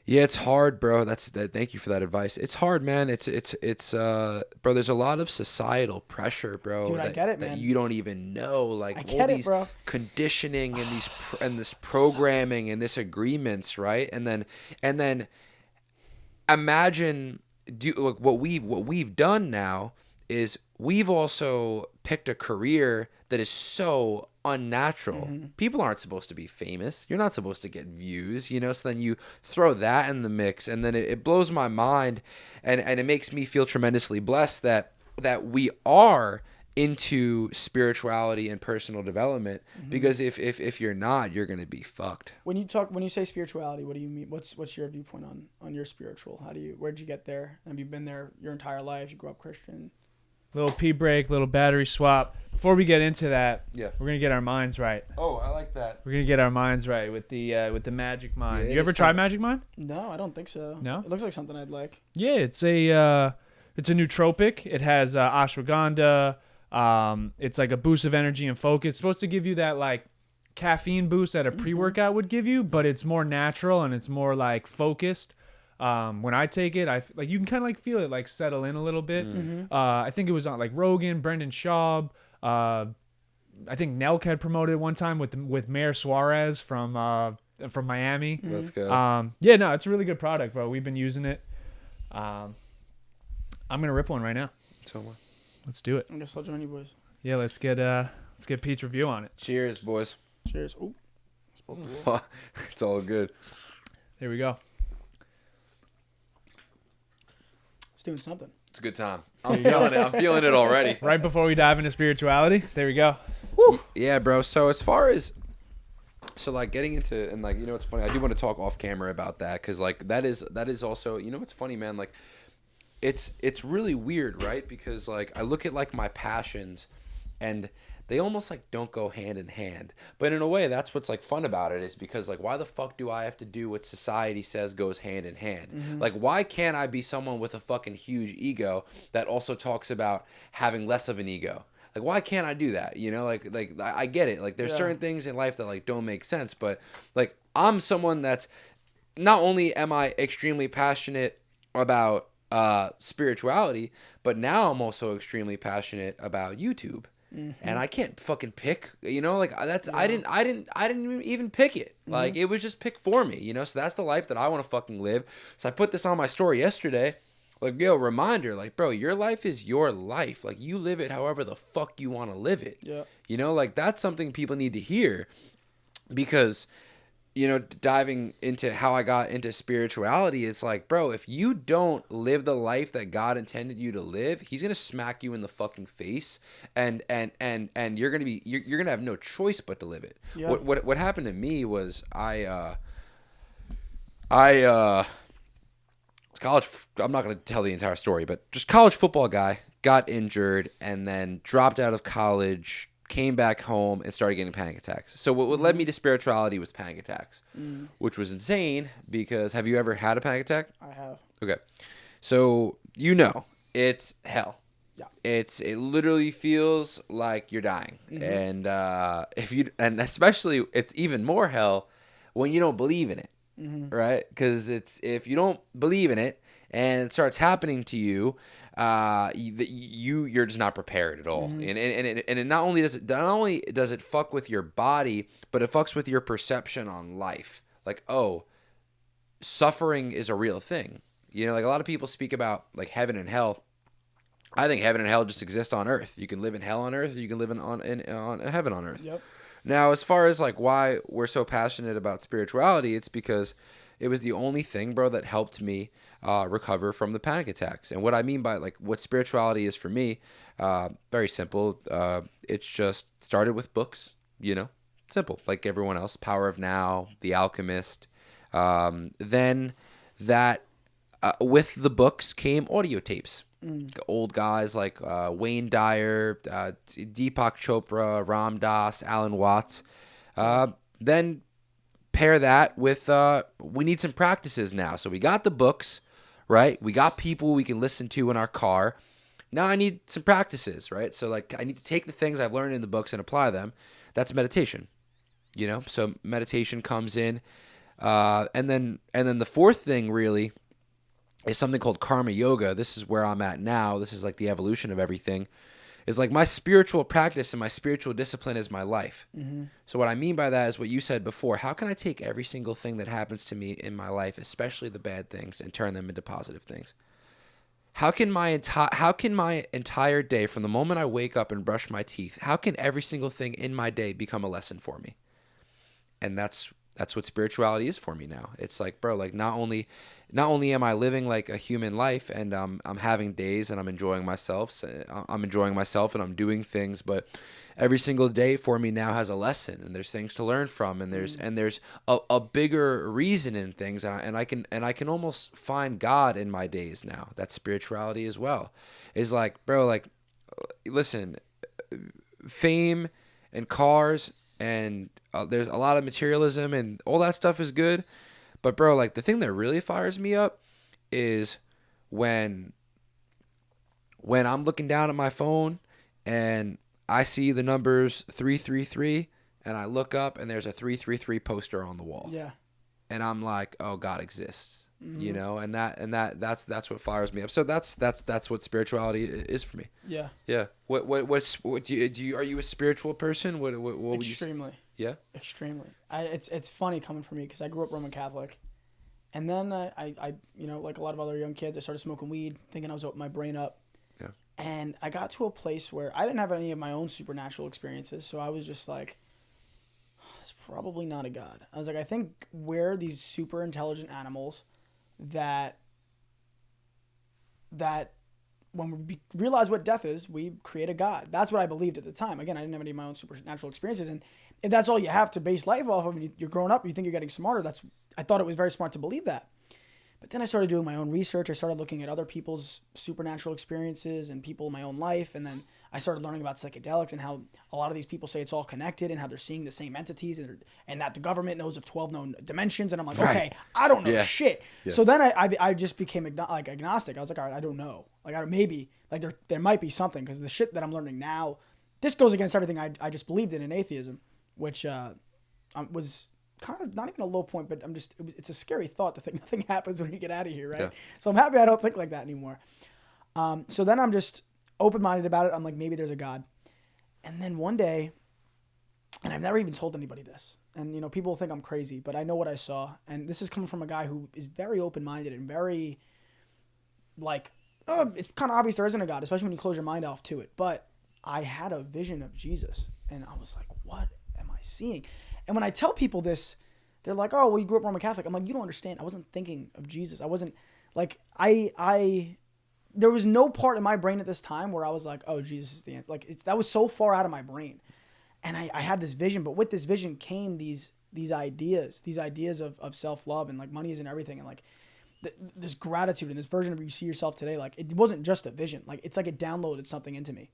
Yeah, it's hard, bro. Thank you for that advice. It's hard, man. It's bro, there's a lot of societal pressure, bro. Dude, I get it, man. That you don't even know, like I all get it, these bro. conditioning and this programming and this agreements, right? And then imagine look what we've done now is we've also picked a career that is so unnatural. People aren't supposed to be famous. You're not supposed to get views, you know? So then you throw that in the mix, and then it blows my mind, and it makes me feel tremendously blessed that we are into spirituality and personal development, because if you're not, you're going to be fucked. When you say spirituality, what do you mean? What's your viewpoint on your spiritual? Where'd you get there? Have you been there your entire life? You grew up Christian? Little pee break, little battery swap. Before we get into that, Yeah. we're gonna get our minds right. Oh, I like that. We're gonna get our minds right with the Magic Mind. Yeah, You ever it's tried something- Magic Mind? No, I don't think so. No? It looks like something I'd like. Yeah, it's a nootropic. It has ashwagandha. It's like a boost of energy and focus. It's supposed to give you that like caffeine boost that a pre-workout would give you, but it's more natural and it's more like focused. When I take it, like you can kind of like feel it like settle in a little bit. I think it was on like Rogan, Brendan Schaub. I think Nelk had promoted it one time with Mayor Suarez from Miami. Let's go. Yeah, no, it's a really good product, bro. We've been using it. I'm gonna rip one right now. So much. Let's do it. I guess I'll join you boys. Yeah, let's get Pete's review on it. Cheers, boys. Cheers. Ooh. It's all good. There we go. It's doing something. It's a good time. I'm feeling it already. Right before we dive into spirituality, there we go. Yeah, bro. So as far as like getting into, and like, you know, it's funny, I do want to talk off camera about that, because like that is also, you know, what's funny, man, like it's really weird, right? Because like I look at like my passions, and they almost like don't go hand in hand. But in a way, that's what's like fun about it, is because like, why the fuck do I have to do what society says goes hand in hand? Like, why can't I be someone with a fucking huge ego that also talks about having less of an ego? Like, why can't I do that? You know, like I get it. Like, there's certain things in life that like don't make sense, but like I'm someone that's, not only am I extremely passionate about spirituality, but now I'm also extremely passionate about YouTube. And I can't fucking pick, you know, like that's, I didn't even pick it. Like it was just picked for me, you know? So that's the life that I want to fucking live. So I put this on my story yesterday, like, yo, reminder, like, bro, your life is your life. Like, you live it however the fuck you want to live it. Yeah. You know, like that's something people need to hear, because diving into how I got into spirituality, it's like, bro, if you don't live the life that God intended you to live, he's going to smack you in the fucking face, and you're going to have no choice but to live it. Yeah. What happened to me was I college. I'm not going to tell the entire story, but just college football guy got injured and then dropped out of college, came back home and started getting panic attacks. So what led me to spirituality was panic attacks, which was insane because have you ever had a panic attack? I have. Okay. So, it's hell. Yeah. It literally feels like you're dying. And and especially it's even more hell when you don't believe in it. Right? Cuz if you don't believe in it and it starts happening to you, you're just not prepared at all. And it not only does it fuck with your body, but it fucks with your perception on life. Like, oh, suffering is a real thing. Like a lot of people speak about like heaven and hell. I think heaven and hell just exist on earth. You can live in hell on earth, or you can live on heaven on earth. Yep. Now, as far as like why we're so passionate about spirituality, it's because it was the only thing, bro, that helped me recover from the panic attacks. And what I mean by like what spirituality is for me, very simple. It's just started with books, simple, like everyone else. Power of Now, The Alchemist. Then that with the books came audio tapes. Old guys like Wayne Dyer, Deepak Chopra, Ram Dass, Alan Watts. Then pair that with we need some practices now. So we got the books, right? We got people we can listen to in our car. Now I need some practices, right? So like I need to take the things I've learned in the books and apply them. That's meditation, So meditation comes in, and then the fourth thing really is something called karma yoga. This is where I'm at now. This is like the evolution of everything. Is like my spiritual practice and my spiritual discipline is my life. So what I mean by that is what you said before. How can I take every single thing that happens to me in my life, especially the bad things, and turn them into positive things? How can my entire day, from the moment I wake up and brush my teeth, how can every single thing in my day become a lesson for me? And that's what spirituality is for me now. It's like, bro, like not only am I living like a human life and I'm having days and I'm enjoying myself and I'm doing things, but every single day for me now has a lesson and there's things to learn from and there's a bigger reason in things and I can almost find God in my days now. That's spirituality as well. Is like, bro, like listen, fame and cars and there's a lot of materialism and all that stuff is good. But bro, like the thing that really fires me up is when I'm looking down at my phone and I see the numbers 333 and I look up and there's a 333 poster on the wall. Yeah. And I'm like, oh, God exists. And that's what fires me up. So that's what spirituality is for me. Yeah. Yeah. What do you are you a spiritual person? What would Extremely. Yeah. Extremely. It's funny coming from me because I grew up Roman Catholic, and then I like a lot of other young kids, I started smoking weed, thinking I was opening my brain up. Yeah. And I got to a place where I didn't have any of my own supernatural experiences, so I was just like, it's probably not a God. I was like, I think we're these super intelligent animals that when we realize what death is, we create a God. That's what I believed at the time. Again, I didn't have any of my own supernatural experiences, and if that's all you have to base life off of, and you're growing up, you think you're getting smarter. I thought it was very smart to believe that. But then I started doing my own research. I started looking at other people's supernatural experiences and people in my own life, and then I started learning about psychedelics and how a lot of these people say it's all connected and how they're seeing the same entities and that the government knows of 12 known dimensions. And I'm like, okay, I don't know shit. Yeah. So then I just became agnostic. I was like, all right, I don't know. Like maybe like there might be something, because the shit that I'm learning now, this goes against everything I just believed in atheism, which was kind of not even a low point, but it's a scary thought to think nothing happens when you get out of here, right? Yeah. So I'm happy I don't think like that anymore. So then I'm just open-minded about it. I'm like, maybe there's a God. And then one day, and I've never even told anybody this, and people think I'm crazy, but I know what I saw, and this is coming from a guy who is very open-minded and very like, it's kind of obvious there isn't a God, especially when you close your mind off to it. But I had a vision of Jesus, and I was like, what am I seeing? And when I tell people this, they're like, oh, well, you grew up Roman Catholic. I'm like, you don't understand. I wasn't thinking of Jesus. I wasn't like, there was no part in my brain at this time where I was like, oh, Jesus is the answer. Like that was so far out of my brain. And I had this vision, but with this vision came these ideas of self-love and like money isn't everything. And like this gratitude and this version of you see yourself today. Like it wasn't just a vision. Like it's like it downloaded something into me.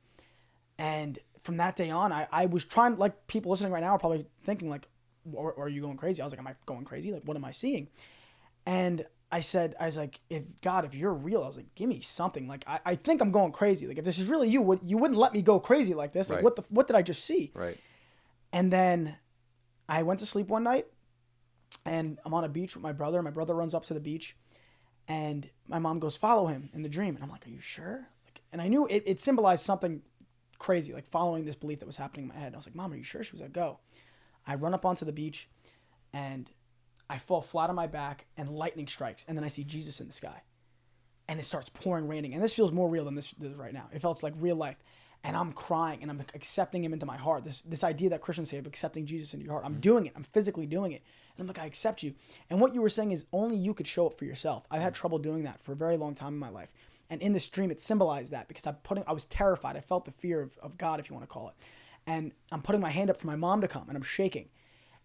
And from that day on, I was trying, like people listening right now are probably thinking like, or are you going crazy? I was like, am I going crazy? Like, what am I seeing? And I was like, if you're real, I was like, give me something. Like, I think I'm going crazy. Like, if this is really you wouldn't let me go crazy like this. Like, Right. what did I just see? Right. And then I went to sleep one night and I'm on a beach with my brother. My brother runs up to the beach and my mom goes, follow him in the dream. And I'm like, are you sure? Like, and I knew it symbolized something crazy, like following this belief that was happening in my head. And I was like, Mom, are you sure? She was like, go. I run up onto the beach and I fall flat on my back and lightning strikes. And then I see Jesus in the sky and it starts pouring raining. And this feels more real than this right now. It felt like real life. And I'm crying and I'm accepting him into my heart. This idea that Christians say of accepting Jesus into your heart. I'm doing it. I'm physically doing it. And I'm like, I accept you. And what you were saying is only you could show up for yourself. I've had trouble doing that for a very long time in my life. And in this dream, it symbolized that because I was terrified. I felt the fear of God, if you want to call it. And I'm putting my hand up for my mom to come and I'm shaking.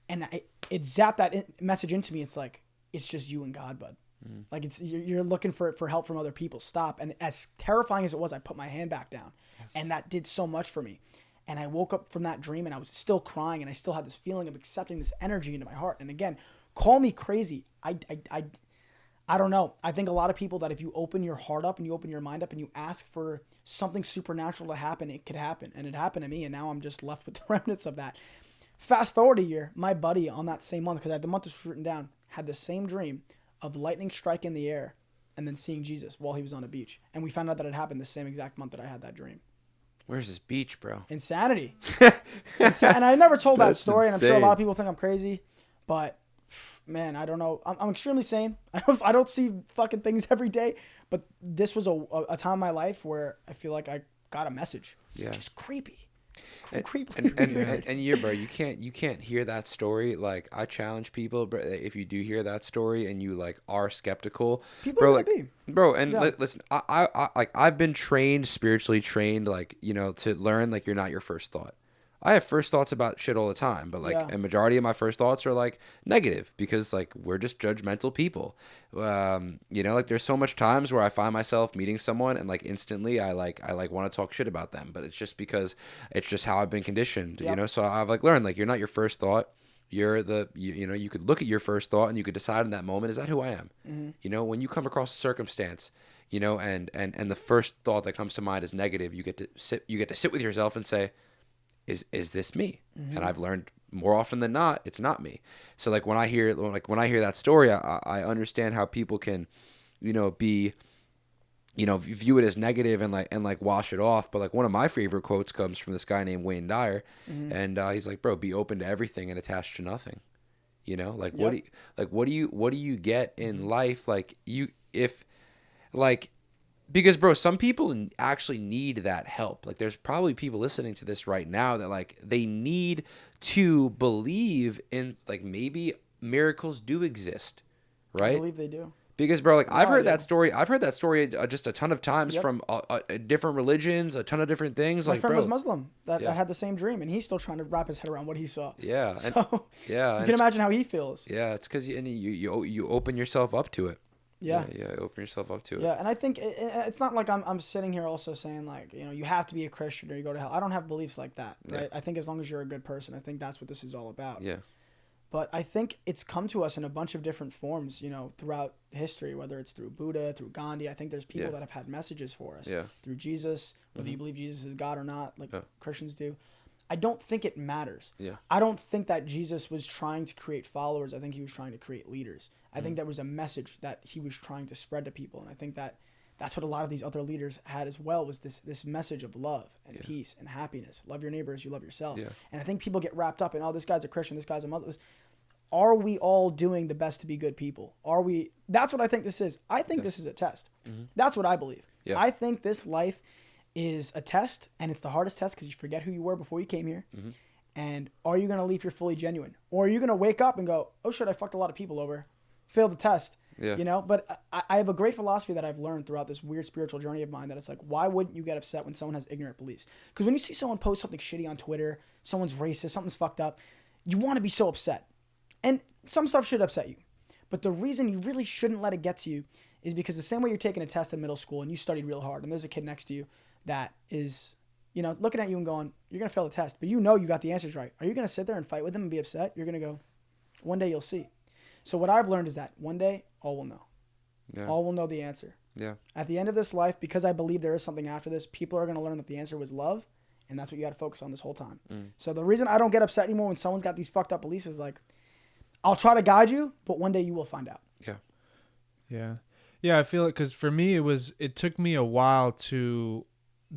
And it zapped that message into me. It's like, it's just you and God, bud. Mm-hmm. Like you're looking for help from other people. Stop. And as terrifying as it was, I put my hand back down. And that did so much for me. And I woke up from that dream and I was still crying and I still had this feeling of accepting this energy into my heart. And again, call me crazy. I don't know. I think a lot of people that if you open your heart up and you open your mind up and you ask for something supernatural to happen, it could happen. And it happened to me. And now I'm just left with the remnants of that. Fast forward a year, my buddy on that same month, because the month was written down, had the same dream of lightning strike in the air and then seeing Jesus while he was on a beach. And we found out that it happened the same exact month that I had that dream. Where's this beach, bro? Insanity. And I never told that story, and I'm sure a insane. lot of people think I'm crazy, but man, I don't know. I'm extremely sane. I don't see fucking things every day, but this was a time in my life where I feel like I got a message. Yeah. Just creepy. And you, bro, you can't hear that story. Like, I challenge people, bro, if you do hear that story and you like are skeptical, People bro, are like, gonna be. bro, and Yeah. listen, I like I've been spiritually trained, like, you know, to learn like you're not your first thought. I have first thoughts about shit all the time, but like Yeah. a majority of my first thoughts are like negative because like we're just judgmental people. You know, like there's so much times where I find myself meeting someone and like instantly I want to talk shit about them, but it's just because it's just how I've been conditioned, Yep. you know? So I've like learned like you're not your first thought. You're you know, you could look at your first thought and you could decide in that moment, is that who I am? Mm-hmm. You know, when you come across a circumstance, you know, and the first thought that comes to mind is negative, you get to sit with yourself and say, is this me? Mm-hmm. And I've learned more often than not, it's not me. So like when I hear that story, I understand how people can, you know, be, you know, view it as negative and like wash it off. But like one of my favorite quotes comes from this guy named Wayne Dyer, mm-hmm. and he's like, bro, be open to everything and attached to nothing. You know, like Yep. what do you get in life? Because, bro, some people actually need that help. Like, there's probably people listening to this right now that, like, they need to believe in, like, maybe miracles do exist, right? I believe they do. Because, bro, like, I've heard yeah. that story. I've heard that story just a ton of times Yep. from different religions, a ton of different things. My like, friend bro, was Muslim that Yeah. had the same dream, and he's still trying to wrap his head around what he saw. Yeah. So Yeah. you can imagine how he feels. Yeah, it's because you open yourself up to it. Yeah. Yeah, open yourself up to it. Yeah, and I think it's not like I'm sitting here also saying like, you know, you have to be a Christian or you go to hell. I don't have beliefs like that, right? Yeah. I think as long as you're a good person, I think that's what this is all about. Yeah. But I think it's come to us in a bunch of different forms, you know, throughout history, whether it's through Buddha, through Gandhi. I think there's people Yeah. that have had messages for us. Yeah. Through Jesus, whether Mm-hmm. you believe Jesus is God or not, like Yeah. Christians do. I don't think it matters. Yeah. I don't think that Jesus was trying to create followers. I think he was trying to create leaders. I think that was a message that he was trying to spread to people. And I think that that's what a lot of these other leaders had as well, was this message of love and peace and happiness. Love your neighbor as you love yourself. Yeah. And I think people get wrapped up in, oh, this guy's a Christian, this guy's a Muslim. Are we all doing the best to be good people? Are we? That's what I think this is. I think this is a test. Mm-hmm. That's what I believe. Yeah. I think this life is a test, and it's the hardest test because you forget who you were before you came here. Mm-hmm. And are you going to leave here fully genuine? Or are you going to wake up and go, oh shit, I fucked a lot of people over, failed the test, Yeah. you know? But I have a great philosophy that I've learned throughout this weird spiritual journey of mine that it's like, why wouldn't you get upset when someone has ignorant beliefs? Because when you see someone post something shitty on Twitter, someone's racist, something's fucked up, you want to be so upset. And some stuff should upset you. But the reason you really shouldn't let it get to you is because the same way you're taking a test in middle school and you studied real hard and there's a kid next to you that is, you know, looking at you and going, you're going to fail the test, but you know you got the answers right. Are you going to sit there and fight with them and be upset? You're going to go, one day you'll see. So what I've learned is that one day all will know. Yeah. All will know the answer. Yeah. At the end of this life, because I believe there is something after this, people are going to learn that the answer was love, and that's what you got to focus on this whole time. So the reason I don't get upset anymore when someone's got these fucked up beliefs is like, I'll try to guide you, but one day you will find out. Yeah. Yeah. Yeah, I feel it because for me it took me a while to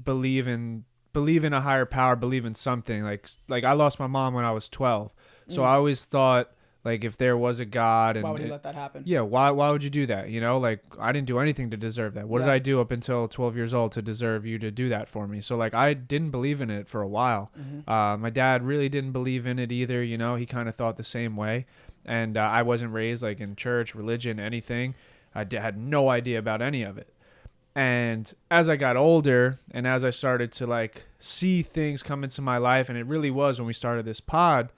believe in a higher power, believe in something. Like I lost my mom when I was 12. So I always thought like if there was a God and Why would he let that happen? yeah, why would you do that? You know, like I didn't do anything to deserve that. What did Yeah. I do up until 12 years old to deserve you to do that for me? So like I didn't believe in it for a while. My dad really didn't believe in it either. You know, he kind of thought the same way. And I wasn't raised like in church, religion, anything. I had no idea about any of it. And as I got older and as I started to like see things come into my life, and it really was when we started this pod,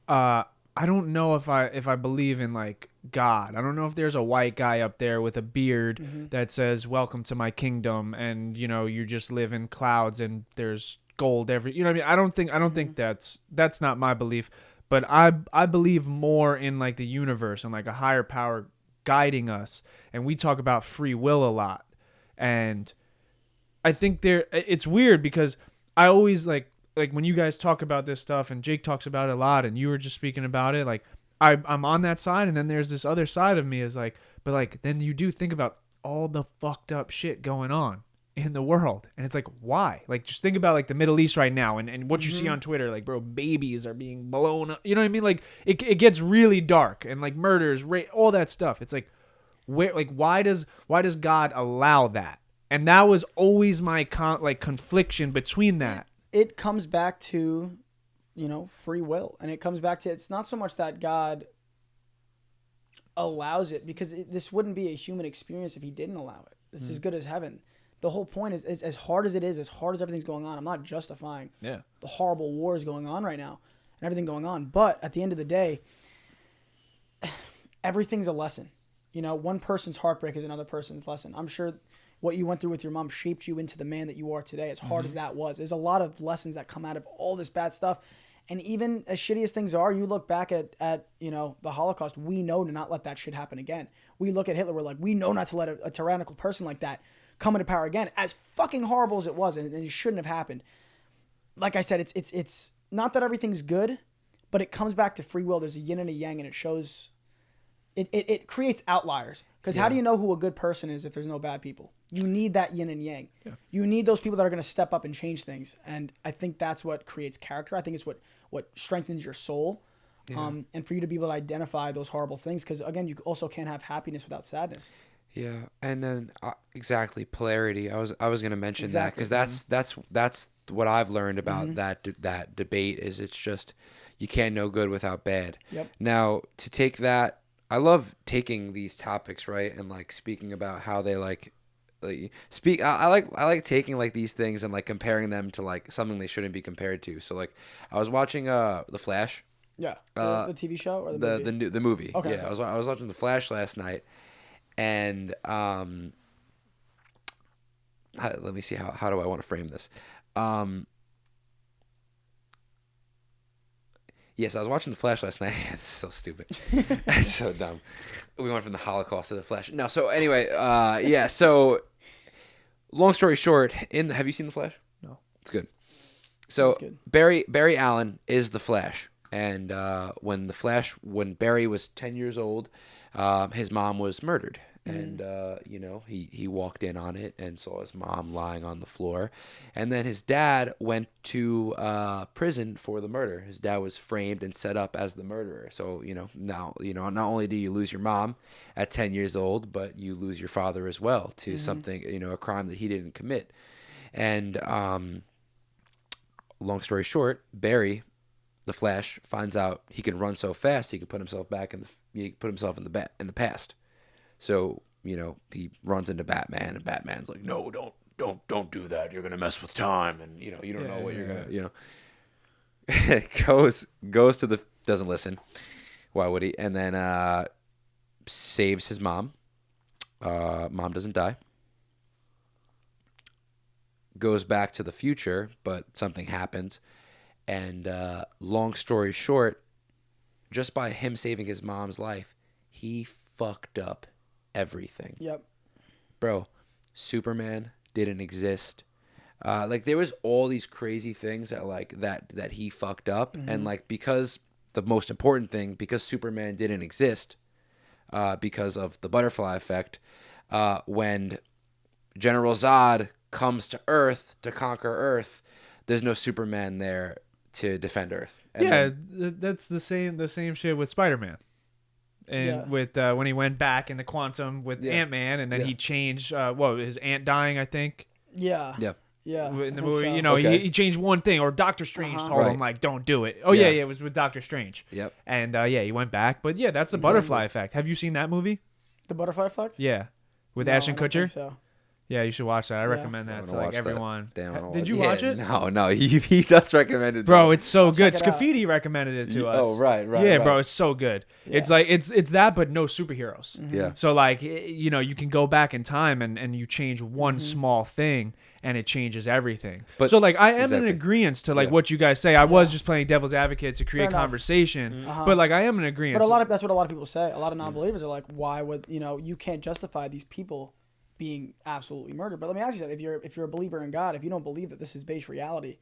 I don't know if I believe in like God. I don't know if there's a white guy up there with a beard that says welcome to my kingdom, and you know you just live in clouds and there's gold every, you know what I mean? I don't think that's not my belief, but I believe more in like the universe and like a higher power guiding us. And we talk about free will a lot, and I think it's weird because I always like when you guys talk about this stuff and Jake talks about it a lot and you were just speaking about it, like I'm on that side, and then there's this other side of me is like, but like then you do think about all the fucked up shit going on in the world, and it's like, why? Like just think about like the Middle East right now and what you see on Twitter, like bro, babies are being blown up, you know what I mean? Like it gets really dark, and like murders, rape, all that stuff. It's like where, like why does God allow that? And that was always my confliction between that. It comes back to, you know, free will. And it comes back to, it's not so much that God allows it, because this wouldn't be a human experience if he didn't allow it. It's as good as heaven. The whole point is as hard as it is, as hard as everything's going on, I'm not justifying the horrible wars going on right now and everything going on. But at the end of the day, everything's a lesson. You know, one person's heartbreak is another person's lesson. I'm sure what you went through with your mom shaped you into the man that you are today, as hard as that was. There's a lot of lessons that come out of all this bad stuff. And even as shitty as things are, you look back at you know, the Holocaust, we know to not let that shit happen again. We look at Hitler, we're like, we know not to let a tyrannical person like that come into power again. As fucking horrible as it was, and it shouldn't have happened. Like I said, it's not that everything's good, but it comes back to free will. There's a yin and a yang, and it shows, it creates outliers. Because how do you know who a good person is if there's no bad people? You need that yin and yang. Yeah. You need those people that are going to step up and change things. And I think that's what creates character. I think it's what strengthens your soul. Yeah. And for you to be able to identify those horrible things. Because, again, you also can't have happiness without sadness. Yeah, and then exactly, polarity. I was going to mention that because that's what I've learned about that debate is it's just you can't know good without bad. Yep. Now, to take that, I love taking these topics, right, and like speaking about how they speak. I like taking like these things and like comparing them to like something they shouldn't be compared to. So like I was watching The Flash. Yeah. The TV show or the movie? The movie. Okay. Yeah, I was watching The Flash last night, and let me see how do I want to frame this. Yes, I was watching The Flash last night. It's so stupid. It's so dumb. We went from the Holocaust to The Flash. No, so anyway, yeah, so long story short, have you seen The Flash? No. It's good. So good. Barry Allen is The Flash. And when Barry was 10 years old, his mom was murdered. And, you know, he walked in on it and saw his mom lying on the floor. And then his dad went to prison for the murder. His dad was framed and set up as the murderer. So, you know, now, you know, not only do you lose your mom at 10 years old, but you lose your father as well to something, you know, a crime that he didn't commit. And long story short, Barry, the Flash, finds out he can run so fast he can put himself back in the past. So he runs into Batman, and Batman's like, no, don't do that. You're gonna mess with time, and you don't know what you're gonna goes to the doesn't listen. Why would he? And then saves his mom. Mom doesn't die. Goes back to the future, but something happens. And long story short, just by him saving his mom's life, he fucked up everything. Yep. Bro, Superman didn't exist. There was all these crazy things that he fucked up. And because the most important thing, because Superman didn't exist, because of the butterfly effect, when General Zod comes to Earth to conquer Earth, there's no Superman there to defend Earth. And that's the same shit with Spider-Man. And with when he went back in the quantum with Ant-Man, and then he changed his aunt dying, I think. Yeah. Yeah. Yeah. In the I movie, think so. he changed one thing, or Doctor Strange told him like, don't do it. Oh Yeah. yeah, it was with Doctor Strange. Yep. And he went back, but that's the butterfly effect. Have you seen that movie? The butterfly effect? Yeah, with No, Ashton I don't think Kutcher. so. Yeah, you should watch that. I recommend I that wanna to like watch that. everyone. Damn, I wanna Did you watch- watch yeah, it? No, he does recommend it. Bro, it's so good. check it out. Scafidi recommended it to us. Oh, right. Yeah, right. bro, it's so good. It's like it's that, but no superheroes. Yeah. So like you can go back in time and you change one small thing and it changes everything. But- so like I am exactly. in agreement to like Yeah. what you guys say. I was just playing devil's advocate to create Fair enough. conversation, but like I am in agreement. But that's what a lot of people say. A lot of non-believers are like, why would you can't justify these people being absolutely murdered. But let me ask you something: if you're a believer in God, if you don't believe that this is base reality,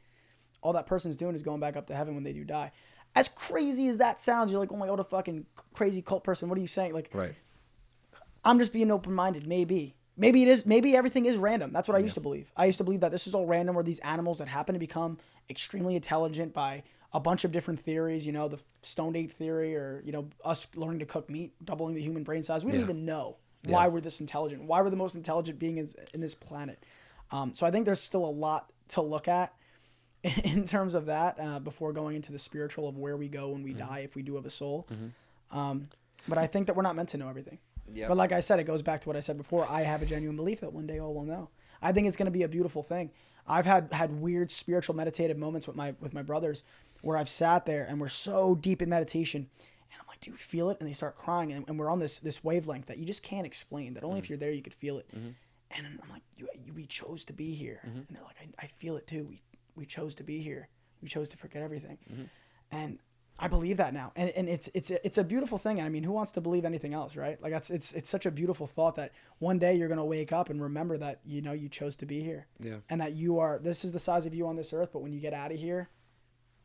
all that person's doing is going back up to heaven when they do die. As crazy as that sounds, you're like, oh my god, what a fucking crazy cult person. What are you saying? Like, Right. I'm just being open-minded. Maybe it is. Maybe everything is random. That's what I used to believe. I used to believe that this is all random, or these animals that happen to become extremely intelligent by a bunch of different theories. The stoned ape theory, or us learning to cook meat, doubling the human brain size. We don't even know why we're this intelligent. Why we're the most intelligent being in this planet. So I think there's still a lot to look at in terms of that before going into the spiritual of where we go when we die, if we do have a soul. But I think that we're not meant to know everything. Yep. But like I said, it goes back to what I said before. I have a genuine belief that one day all will know. I think it's going to be a beautiful thing. I've had weird spiritual meditative moments with my brothers where I've sat there and we're so deep in meditation. And I'm like, do you feel it? And they start crying. And we're on this wavelength that you just can't explain, that only if you're there you could feel it. And I'm like, we chose to be here. And they're like, I feel it too. We chose to be here. We chose to forget everything. And I believe that now. And it's a beautiful thing. And I mean, who wants to believe anything else, right? Like it's such a beautiful thought that one day you're going to wake up and remember that, you chose to be here. Yeah. And that this is the size of you on this earth. But when you get out of here,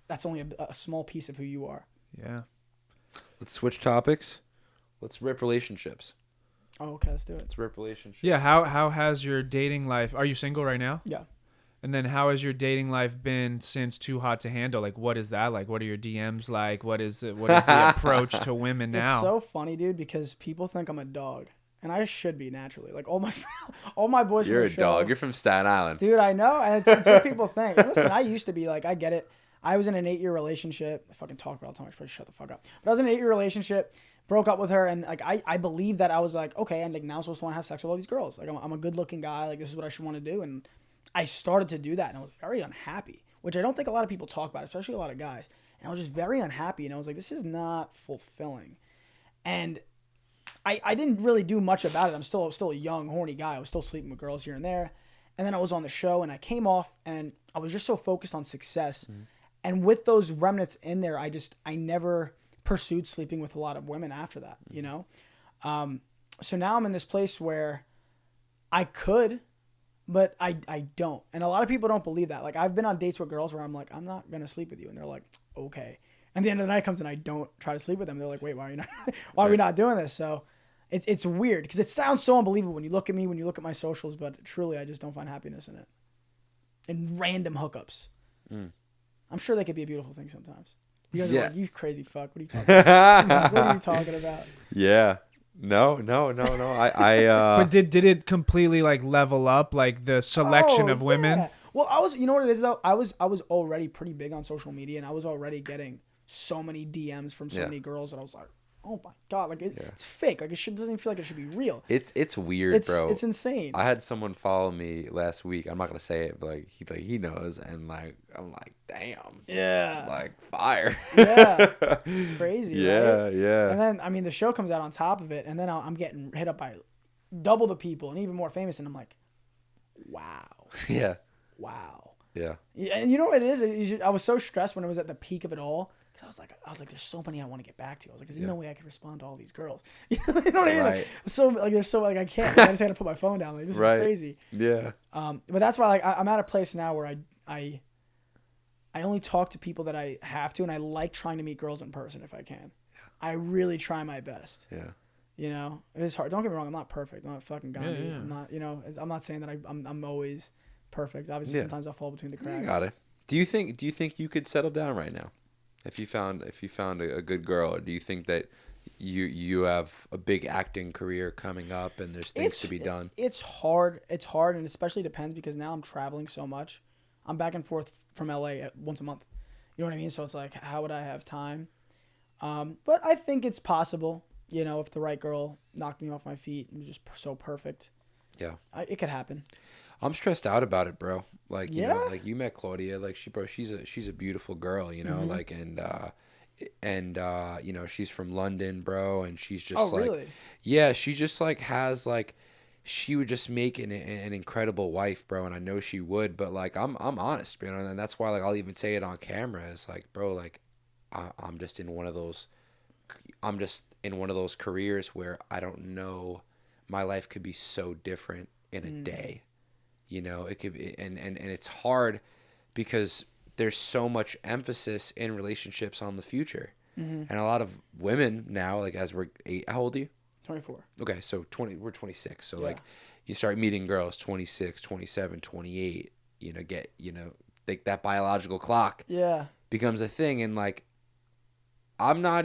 that's only a small piece of who you are. Yeah. Let's switch topics. Let's rip relationships. Oh, okay. Let's do it. Let's rip relationships. Yeah. How has your dating life? Are you single right now? Yeah. And then how has your dating life been since Too Hot to Handle? Like, what is that like? What are your DMs like? What is the approach to women now? It's so funny, dude, because people think I'm a dog, and I should be naturally. Like all my boys. You're from a the show, dog. You're from Staten Island. dude. I know, and it's what people think. And listen, I used to be like, I get it. I was in an 8-year relationship. I fucking talk about it all the time. I should probably shut the fuck up. But I was in an 8-year relationship, broke up with her, and like I believe that I was like, okay, and like now I'm supposed to want to have sex with all these girls. Like I'm a good looking guy. Like this is what I should want to do, and I started to do that, and I was very unhappy, which I don't think a lot of people talk about, especially a lot of guys. And I was just very unhappy, and I was like, this is not fulfilling. And I didn't really do much about it. I'm still a young, horny guy. I was still sleeping with girls here and there. And then I was on the show, and I came off, and I was just so focused on success. And with those remnants in there, I never pursued sleeping with a lot of women after that, So now I'm in this place where I could, but I don't. And a lot of people don't believe that. Like I've been on dates with girls where I'm like, I'm not going to sleep with you. And they're like, okay. And the end of the night comes and I don't try to sleep with them. They're like, wait, why are we not doing this? So it's weird because it sounds so unbelievable when you look at me, when you look at my socials, but truly I just don't find happiness in it. And random hookups. I'm sure they could be a beautiful thing sometimes. You guys are like, you crazy fuck. What are you talking about? What are you talking about? Yeah. No. I but did it completely like level up like the selection of women? Yeah. Well, I was, you know what it is though? I was already pretty big on social media, and I was already getting so many DMs from so many girls that I was like, oh my God, like it's fake. Like doesn't even feel like it should be real. It's weird, bro. It's insane. I had someone follow me last week. I'm not gonna say it, but he knows, and like I'm like, damn. Yeah. Like fire. Yeah. Crazy. Yeah, right? yeah. And then I mean the show comes out on top of it, and then I'm getting hit up by double the people and even more famous, and I'm like, wow. Yeah. Wow. Yeah. And you know what it is? I was so stressed when it was at the peak of it all. I was like, there's so many I want to get back to. I was like, there's no way I could respond to all these girls. You know what I mean? Right. Like, so like, there's so like I can't. I just had to put my phone down. Like this is crazy. Yeah. But that's why like I'm at a place now where I only talk to people that I have to, and I like trying to meet girls in person if I can. Yeah. I really try my best. Yeah. You know, it's hard. Don't get me wrong. I'm not perfect. I'm not fucking Gandhi. Yeah. I'm not. You know, I'm not saying that I'm always perfect. Obviously, sometimes I'll fall between the cracks. You got it. Do you think you could settle down right now? If you found a good girl, or do you think that you have a big acting career coming up and there's things to be done? It's hard, and especially depends because now I'm traveling so much. I'm back and forth from LA once a month. You know what I mean? So it's like, how would I have time? But I think it's possible. You know, if the right girl knocked me off my feet and was just so perfect. Yeah. It could happen. I'm stressed out about it, bro. Like, you know, like you met Claudia, like she's a beautiful girl, you know, like, and you know, she's from London, bro. And she's just really? Yeah, she just like has like, she would just make an incredible wife, bro. And I know she would, but like, I'm honest, you know, and that's why like, I'll even say it on camera. It's like, bro, like I'm just in one of those careers where I don't know, my life could be so different in a day. You know, it could be, and it's hard because there's so much emphasis in relationships on the future. And a lot of women now, like as we're how old are you? 24. Okay, so we're 26. So like you start meeting girls 26, 27, 28, you know, like that biological clock becomes a thing. And like, I'm not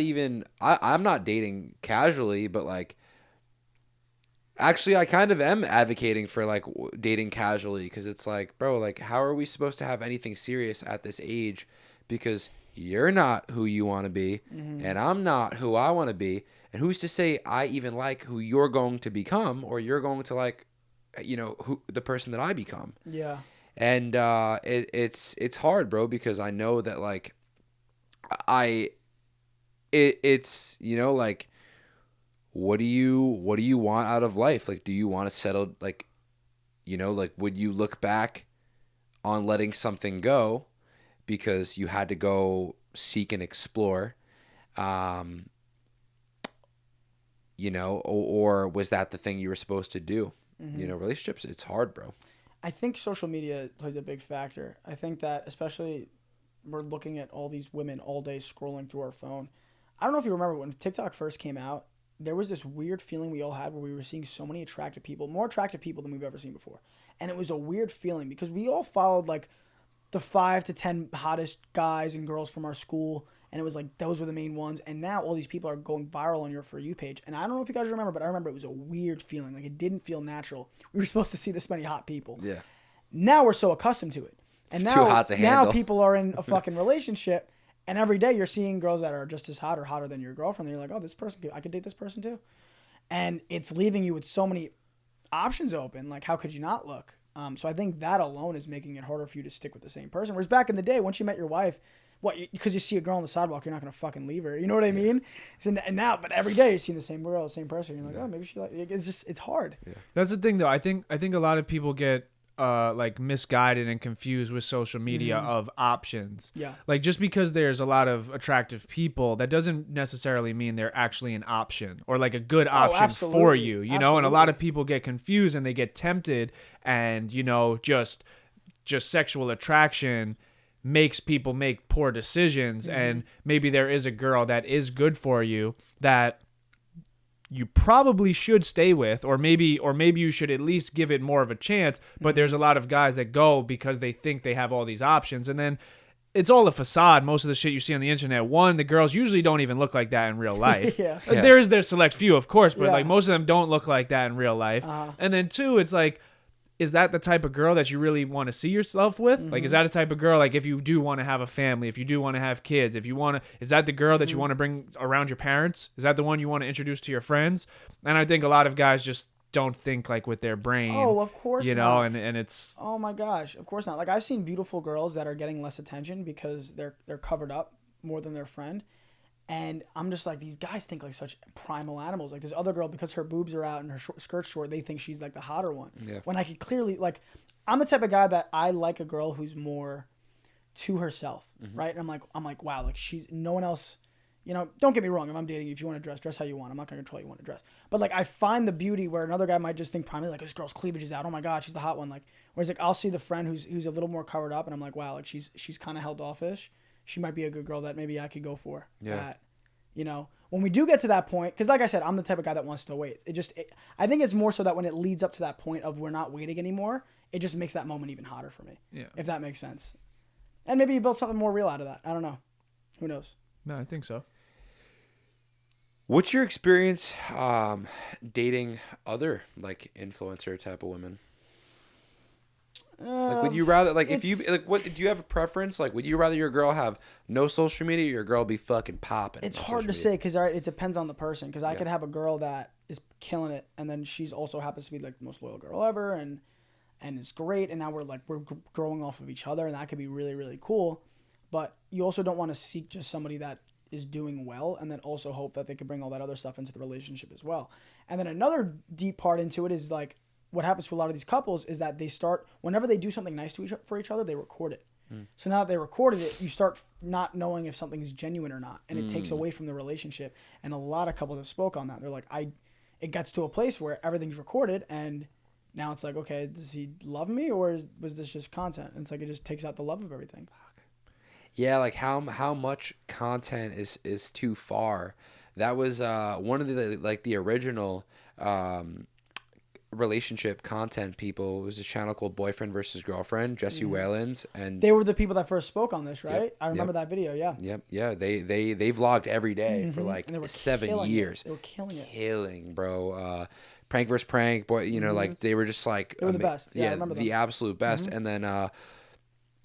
dating casually, but like, actually, I kind of am advocating for like dating casually because it's like, bro, like how are we supposed to have anything serious at this age? Because you're not who you want to be, and I'm not who I want to be, and who's to say I even like who you're going to become, or you're going to like, you know, who the person that I become. Yeah. And it's hard, bro, because I know that like it's you know like. What do you want out of life? Like, do you want to settle, like, you know, like, would you look back on letting something go because you had to go seek and explore, you know, or was that the thing you were supposed to do? You know, relationships, it's hard, bro. I think social media plays a big factor. I think that especially we're looking at all these women all day scrolling through our phone. I don't know if you remember when TikTok first came out, there was this weird feeling we all had where we were seeing so many attractive people, more attractive people than we've ever seen before. And it was a weird feeling because we all followed like the 5 to 10 hottest guys and girls from our school. And it was like, those were the main ones. And now all these people are going viral on your For You page. And I don't know if you guys remember, but I remember it was a weird feeling. Like it didn't feel natural. We were supposed to see this many hot people. Yeah. Now we're so accustomed to it. And it's too hot to handle. Now people are in a fucking relationship. And every day you're seeing girls that are just as hot or hotter than your girlfriend. And you're like, oh, this person, I could date this person too. And it's leaving you with so many options open. Like, how could you not look? So I think that alone is making it harder for you to stick with the same person. Whereas back in the day, once you met your wife, because you see a girl on the sidewalk, you're not going to fucking leave her. You know what I mean? And now, but every day you're seeing the same girl, the same person. You're like, oh, maybe she like. It's hard. Yeah. That's the thing, though. I think a lot of people get like misguided and confused with social media of options. Yeah. Like just because there's a lot of attractive people, that doesn't necessarily mean they're actually an option or like a good option for you, you know? And a lot of people get confused and they get tempted, and, you know, just sexual attraction makes people make poor decisions. And maybe there is a girl that is good for you that you probably should stay with, or maybe you should at least give it more of a chance. But there's a lot of guys that go because they think they have all these options, and then it's all a facade. Most of the shit you see on the internet, one, the girls usually don't even look like that in real life. There is their select few, of course, but like most of them don't look like that in real life. And then two, it's like is that the type of girl that you really want to see yourself with? Like, is that a type of girl, like, if you do want to have a family, if you do want to have kids, if you want to, is that the girl that you want to bring around your parents? Is that the one you want to introduce to your friends? And I think a lot of guys just don't think like with their brain. Oh, of course you know, not. and it's. Oh my gosh, of course not. Like, I've seen beautiful girls that are getting less attention because they're covered up more than their friend. And I'm just like, these guys think like such primal animals. Like this other girl, because her boobs are out and her skirt's short, they think she's like the hotter one. Yeah. When I could clearly, like, I'm the type of guy that I like a girl who's more to herself, right? And I'm like, wow, like no one else, you know, don't get me wrong. If I'm dating you, if you want to dress how you want. I'm not going to control how you want to dress. But like, I find the beauty where another guy might just think primarily like, this girl's cleavage is out. Oh my God, she's the hot one. Like, whereas like, I'll see the friend who's a little more covered up and I'm like, wow, like she's kind of held offish. She might be a good girl that maybe I could go for. Yeah. You know, when we do get to that point, because like I said, I'm the type of guy that wants to wait. I think it's more so that when it leads up to that point of we're not waiting anymore, it just makes that moment even hotter for me. Yeah. If that makes sense. And maybe you build something more real out of that. I don't know. Who knows? No, I think so. What's your experience dating other like influencer type of women? Like, would you rather, like, if you, like, what, do you have a preference? Like, would you rather your girl have no social media or your girl be fucking popping? It's hard to say because it depends on the person. Because I could have a girl that is killing it, and then she's also happens to be like the most loyal girl ever, and it's great. And now we're growing off of each other, and that could be really, really cool. But you also don't want to seek just somebody that is doing well, and then also hope that they could bring all that other stuff into the relationship as well. And then another deep part into it is like, what happens to a lot of these couples is that they start, whenever they do something nice for each other, they record it. So now that they recorded it, you start not knowing if something is genuine or not, and it takes away from the relationship. And a lot of couples have spoke on that. They're like, it gets to a place where everything's recorded, and now it's like, okay, does he love me, or was this just content? And it's like, it just takes out the love of everything. Yeah, like how much content is too far. That was one of the original relationship content people. It was a channel called Boyfriend versus Girlfriend, Jesse Whalen's, and they were the people that first spoke on this, right? Yep, I remember that video. yeah. They vlogged every day for like And they were 7 years. They were killing it. Bro. Prank versus prank, boy. You know, like they were just like They were the best. Yeah, I remember the them. absolute best. And then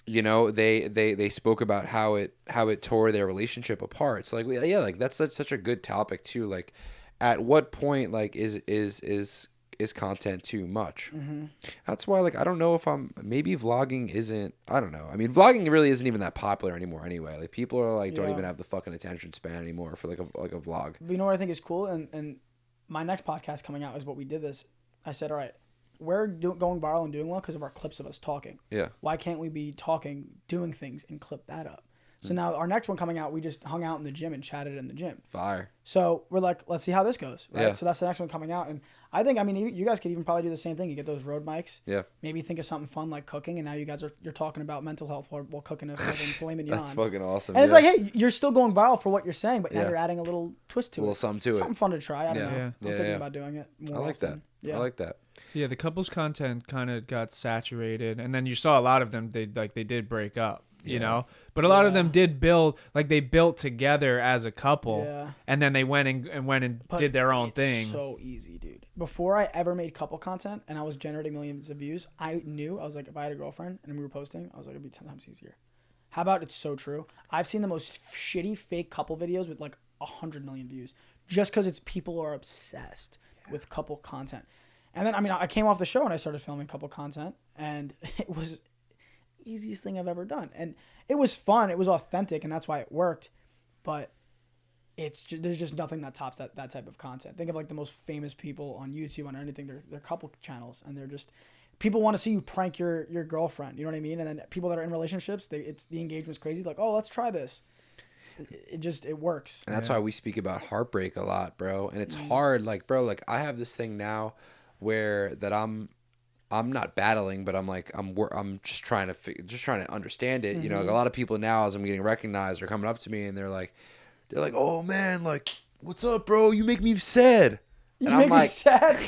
you know, they spoke about how it tore their relationship apart. It's like, yeah, like that's such a good topic too. Like, at what point like is content too much? That's why, like, I don't know if maybe vlogging isn't, I don't know. I mean, vlogging really isn't even that popular anymore anyway. Like, people are like, don't even have the fucking attention span anymore for like a vlog. But you know what I think is cool? And my next podcast coming out is what we did this. I said, all right, we're going viral and doing well because of our clips of us talking. Yeah. Why can't we be talking, doing things, and clip that up? So now our next one coming out, we just hung out in the gym and chatted in the gym. Fire. So we're like, let's see how this goes. Right? Yeah. So that's the next one coming out. And I think, I mean, you guys could even probably do the same thing. You get those road mics. Yeah. Maybe think of something fun like cooking. And now you guys you're talking about mental health while cooking a fucking filet mignon. That's fucking awesome. And it's like, hey, you're still going viral for what you're saying, but now Yeah. you're adding a little twist to it. A little something to it. Something fun to try. I don't Yeah. know. Yeah. I'm thinking about doing it more I like often. that. Yeah. I like that. Yeah, the couples content kind of got saturated, and then you saw a lot of them. They did break up, you know. But a lot of them did build, like they built together as a couple, Yeah. and then they went and But did their own it's thing. So easy, dude. Before I ever made couple content and I was generating millions of views, I was like, if I had a girlfriend and we were posting, I was like, it'd be 10 times easier. How about it's so true? I've seen the most shitty fake couple videos with like 100 million views just because people are obsessed with couple content. And then, I mean, I came off the show and I started filming couple content, and it was the easiest thing I've ever done. And it was fun. It was authentic, and that's why it worked. But there's just nothing that tops that type of content. Think of like the most famous people on YouTube, on anything. They're couple channels, and they're just, people want to see you prank your girlfriend. You know what I mean? And then people that are in relationships, the engagement's crazy. Like, oh, let's try this. It works. And that's why we speak about heartbreak a lot, bro. And it's hard, like, bro, like I have this thing now where that I'm not battling, but I'm just trying to understand it. You know, like a lot of people now, as I'm getting recognized, are coming up to me and they're like, oh man, like, what's up, bro? You make me sad. You make me sad.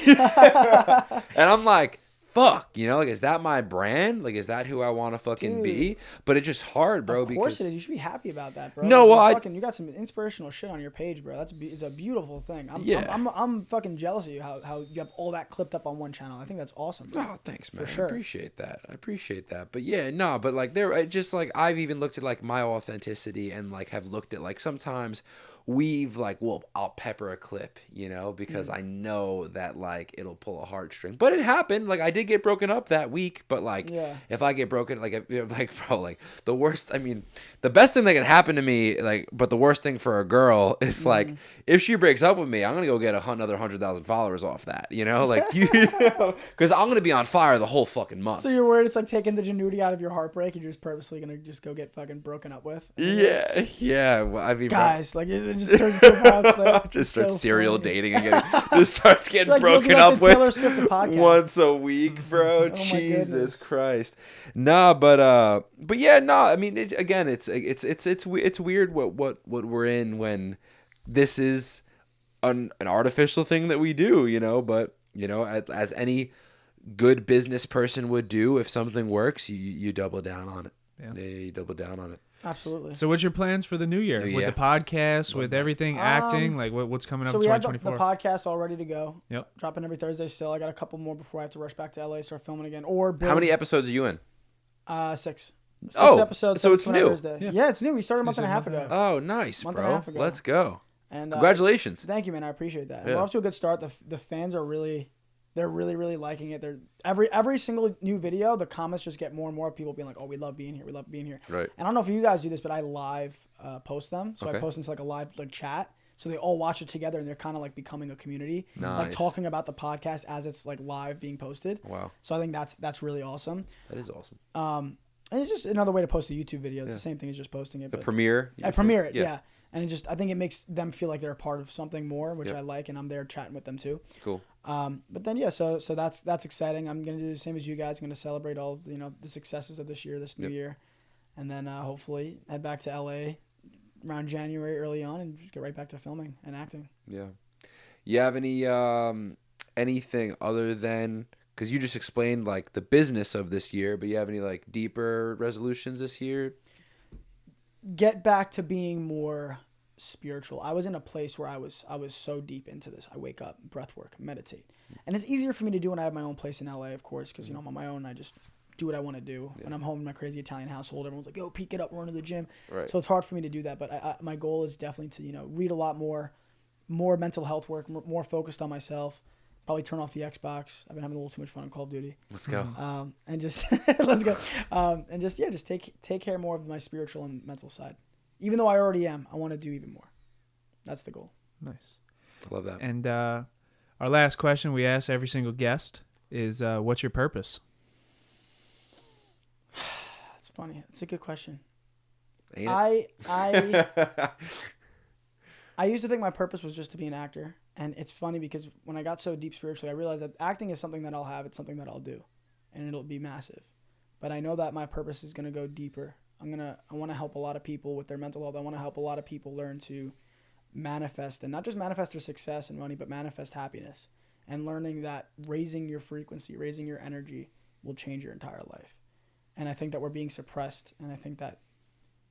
And I'm like, fuck, you know, like, is that my brand? Like, is that who I want to fucking be? But it's just hard, bro. Of course because it is. You should be happy about that, bro. No, well, you got some inspirational shit on your page, bro. It's a beautiful thing. Yeah. I'm fucking jealous of you how you have all that clipped up on one channel. I think that's awesome, bro. Oh, thanks, man. For sure. I appreciate that. But yeah, no, but like I just like I've even looked at like my authenticity and like have looked at like sometimes we've like, well, I'll pepper a clip, you know, because I know that like it'll pull a heartstring. But it happened. Like I did get broken up that week, but like if I get broken, like bro, like the worst. I mean, the best thing that can happen to me, like, but the worst thing for a girl is like if she breaks up with me, I'm gonna go get another 100,000 followers off that, you know, like you know, because I'm gonna be on fire the whole fucking month. So you're worried it's like taking the genuity out of your heartbreak and you're just purposely gonna just go get fucking broken up with? Yeah. Well, I mean, guys, like it just turns into a vibe clip. Just starts so serial funny. dating again. Just starts getting like broken looking up up the with Taylor Swift podcast. once a week, bro. Oh my Jesus goodness. Christ. Nah, but yeah, no. I mean, again, it's weird what we're in when this is an artificial thing that we do, you know. But you know, as any good business person would do, if something works, you double down on it. Yeah, you double down on it. Absolutely. So what's your plans for the new year? With the podcast, with everything, acting? Like what's coming up So in we have 2024? the podcast all ready to go. Yep. Dropping every Thursday still. I got a couple more before I have to rush back to LA, start filming again. Or build, How many episodes are you in? 6. 6 Oh, episods. so it's coming out new. Thursday. Yeah, it's new. We started a month and a half ago. Oh, nice, Month and a bro. half ago. Let's go. And Congratulations. Thank you, man. I appreciate that. And Yeah. we're off to a good start. The fans are really liking it. They're every single new video, the comments just get more and more people being like, "Oh, we love being here. We love being here." Right. And I don't know if you guys do this, but I live post them. So Okay. I post into like a live like chat. So they all watch it together and they're kind of like becoming a community, like Nice. talking about the podcast as it's like live being posted. Wow. So I think that's really awesome. That is awesome. And it's just another way to post a YouTube video. It's the same thing as just posting it. The but premiere. I premiere it, yeah. And I think it makes them feel like they're a part of something more, which I like, and I'm there chatting with them too. Cool. But then so that's exciting. I'm gonna do the same as you guys. I'm gonna celebrate all of the successes of this year, this new year, and then hopefully head back to LA around January early on and just get right back to filming and acting. Yeah. You have any anything other than, because you just explained like the business of this year, but you have any like deeper resolutions this year? Get back to being more spiritual. I was in a place where I was so deep into this. I wake up, breath work, meditate. And it's easier for me to do when I have my own place in LA, of course, because I'm on my own. I just do what I want to do. When I'm home in my crazy Italian household, everyone's like, "Yo, Pete, get up, run to the gym." Right. So it's hard for me to do that. But my goal is definitely to read a lot more mental health work, more focused on myself. Probably turn off the Xbox. I've been having a little too much fun on Call of Duty. Let's go. And just let's go. And just take care more of my spiritual and mental side. Even though I already am, I want to do even more. That's the goal. Nice. Love that. And our last question we ask every single guest is, what's your purpose? It's funny. It's a good question. Ain't I used to think my purpose was just to be an actor. And it's funny because when I got so deep spiritually, I realized that acting is something that I'll have. It's something that I'll do. And it'll be massive. But I know that my purpose is going to go deeper. I want to help a lot of people with their mental health. I want to help a lot of people learn to manifest, and not just manifest their success and money, but manifest happiness. And learning that raising your frequency, raising your energy will change your entire life. And I think that we're being suppressed. And I think that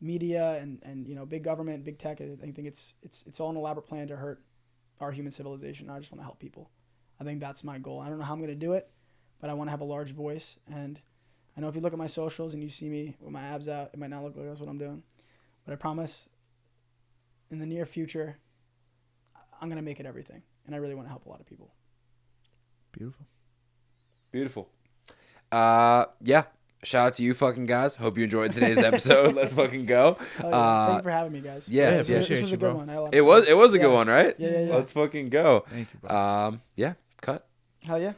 media and big government, big tech, I think it's all an elaborate plan to hurt our human civilization. I just want to help people. I think that's my goal. I don't know how I'm going to do it, but I want to have a large voice. And I know if you look at my socials and you see me with my abs out, it might not look like that's what I'm doing. But I promise in the near future, I'm going to make it everything. And I really want to help a lot of people. Beautiful. Yeah. Shout out to you fucking guys. Hope you enjoyed today's episode. Let's fucking go. Thank you for having me, guys. Yeah, This was a good one. I It was a good one, right? Yeah. Let's fucking go. Thank you, bro. Yeah, cut. Hell yeah.